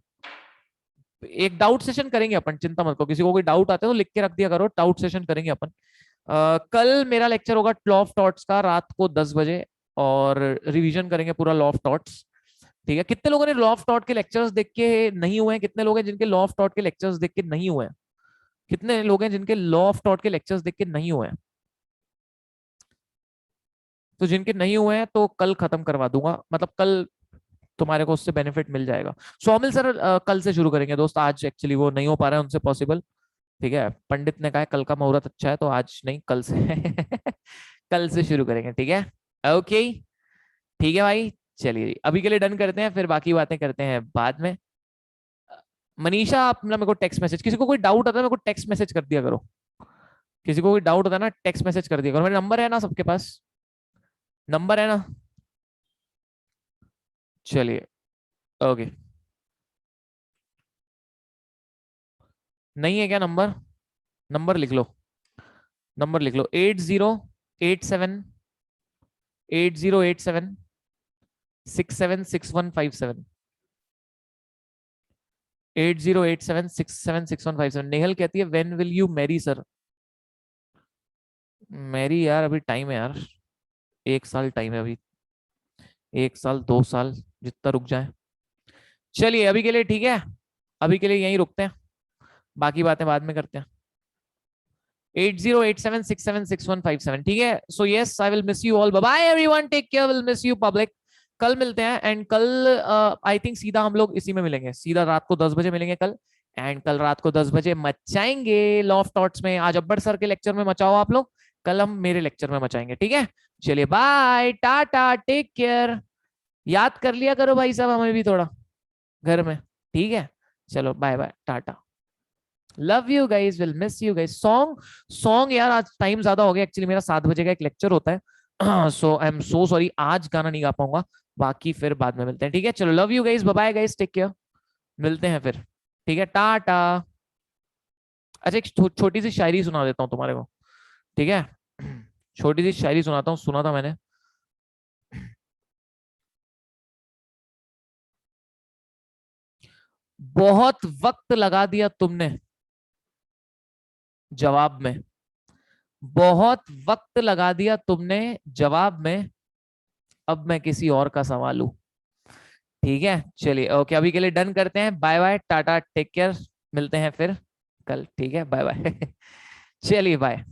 एक डाउट सेशन करेंगे अपन, चिंता मत करो, किसी को कोई डाउट आता है तो लिख के रख दिया करो, डाउट सेशन करेंगे अपन। कल मेरा लेक्चर होगा लॉ ऑफ थॉट्स का, रात को 10 बजे, और रिवीजन करेंगे पूरा लॉ ऑफ थॉट्स। ठीक है, कितने लोगों ने लॉ ऑफ थॉट के लेक्चर्स देख के नहीं हुए हैं, कितने लोग हैं जिनके लॉ ऑफ थॉट के लेक्चर्स देख के नहीं हुए हैं, कितने लोग हैं जिनके लॉ ऑफ थॉट के लेक्चर्स देख के नहीं हुए हैं? तो जिनके नहीं हुए हैं तो कल खत्म करवा दूंगा, मतलब कल तुम्हारे को उससे बेनिफिट मिल जाएगा। सौमिल सर कल से शुरू करेंगे दोस्त, आज एक्चुअली वो नहीं हो पा रहा है उनसे पॉसिबल। ठीक है, पंडित ने कहा है कल का मुहूर्त अच्छा है, तो आज नहीं, कल से कल से शुरू करेंगे। ठीक है, ओके, ठीक है भाई, चलिए अभी के लिए डन करते हैं, फिर बाकी बातें करते हैं बाद में। मनीषा, आप ना मेरे को टेक्स्ट मैसेज, किसी को कोई डाउट आता है मेरे को टेक्स्ट मैसेज कर दिया करो, किसी को कोई डाउट होता है ना टेक्स्ट मैसेज कर दिया करो, मेरा नंबर है ना सबके पास, नंबर है ना? चलिए, ओके, नहीं है क्या नंबर? नंबर लिख लो, नंबर लिख लो, 8087 8087 नेहल कहती है when will you marry sir? Marry यार अभी टाइम है यार, 1 साल टाइम है अभी, 1 साल 2 साल, जितना रुक जाए। चलिए अभी के लिए ठीक है, अभी के लिए यहीं रुकते हैं, बाकी बातें बाद में करते हैं। 8087676157, ठीक है। So yes, I will miss you all, bye bye everyone, take care, will miss you public. कल मिलते हैं, एंड कल आई थिंक सीधा हम लोग इसी में मिलेंगे, सीधा रात को 10 बजे मिलेंगे कल, एंड कल रात को 10 बजे मचाएंगे लॉ ऑफ थॉट्स में। आज अब्बर सर के लेक्चर में मचाओ आप लोग, कल हम मेरे लेक्चर में मचाएंगे, ठीक है। चलिए बाय, टाटा, टेक केयर, याद कर लिया करो भाई साहब हमें भी थोड़ा घर में, ठीक है। चलो bye bye, tata, love you guys, will miss you guys. Song, song यार आज टाइम ज्यादा हो गया, एक्चुअली मेरा 7 बजे का एक लेक्चर होता है, सो आई एम सो सॉरी, आज गाना नहीं गा पाऊंगा, बाकी फिर बाद में मिलते हैं, ठीक है। चलो love you guys, bye bye guys, take care, मिलते हैं फिर, ठीक है, टाटा। अच्छा एक छोटी सी शायरी सुना देता हूँ तुम्हारे को, ठीक है, छोटी सी शायरी सुनाता हूँ, सुना था मैंने। बहुत वक्त लगा दिया तुमने जवाब में, बहुत वक्त लगा दिया तुमने जवाब में, अब मैं किसी और का सवाल हूं, ठीक है। चलिए ओके, अभी के लिए डन करते हैं, bye bye, tata, take care, मिलते हैं फिर कल, ठीक है, बाय बाय। चलिए बाय।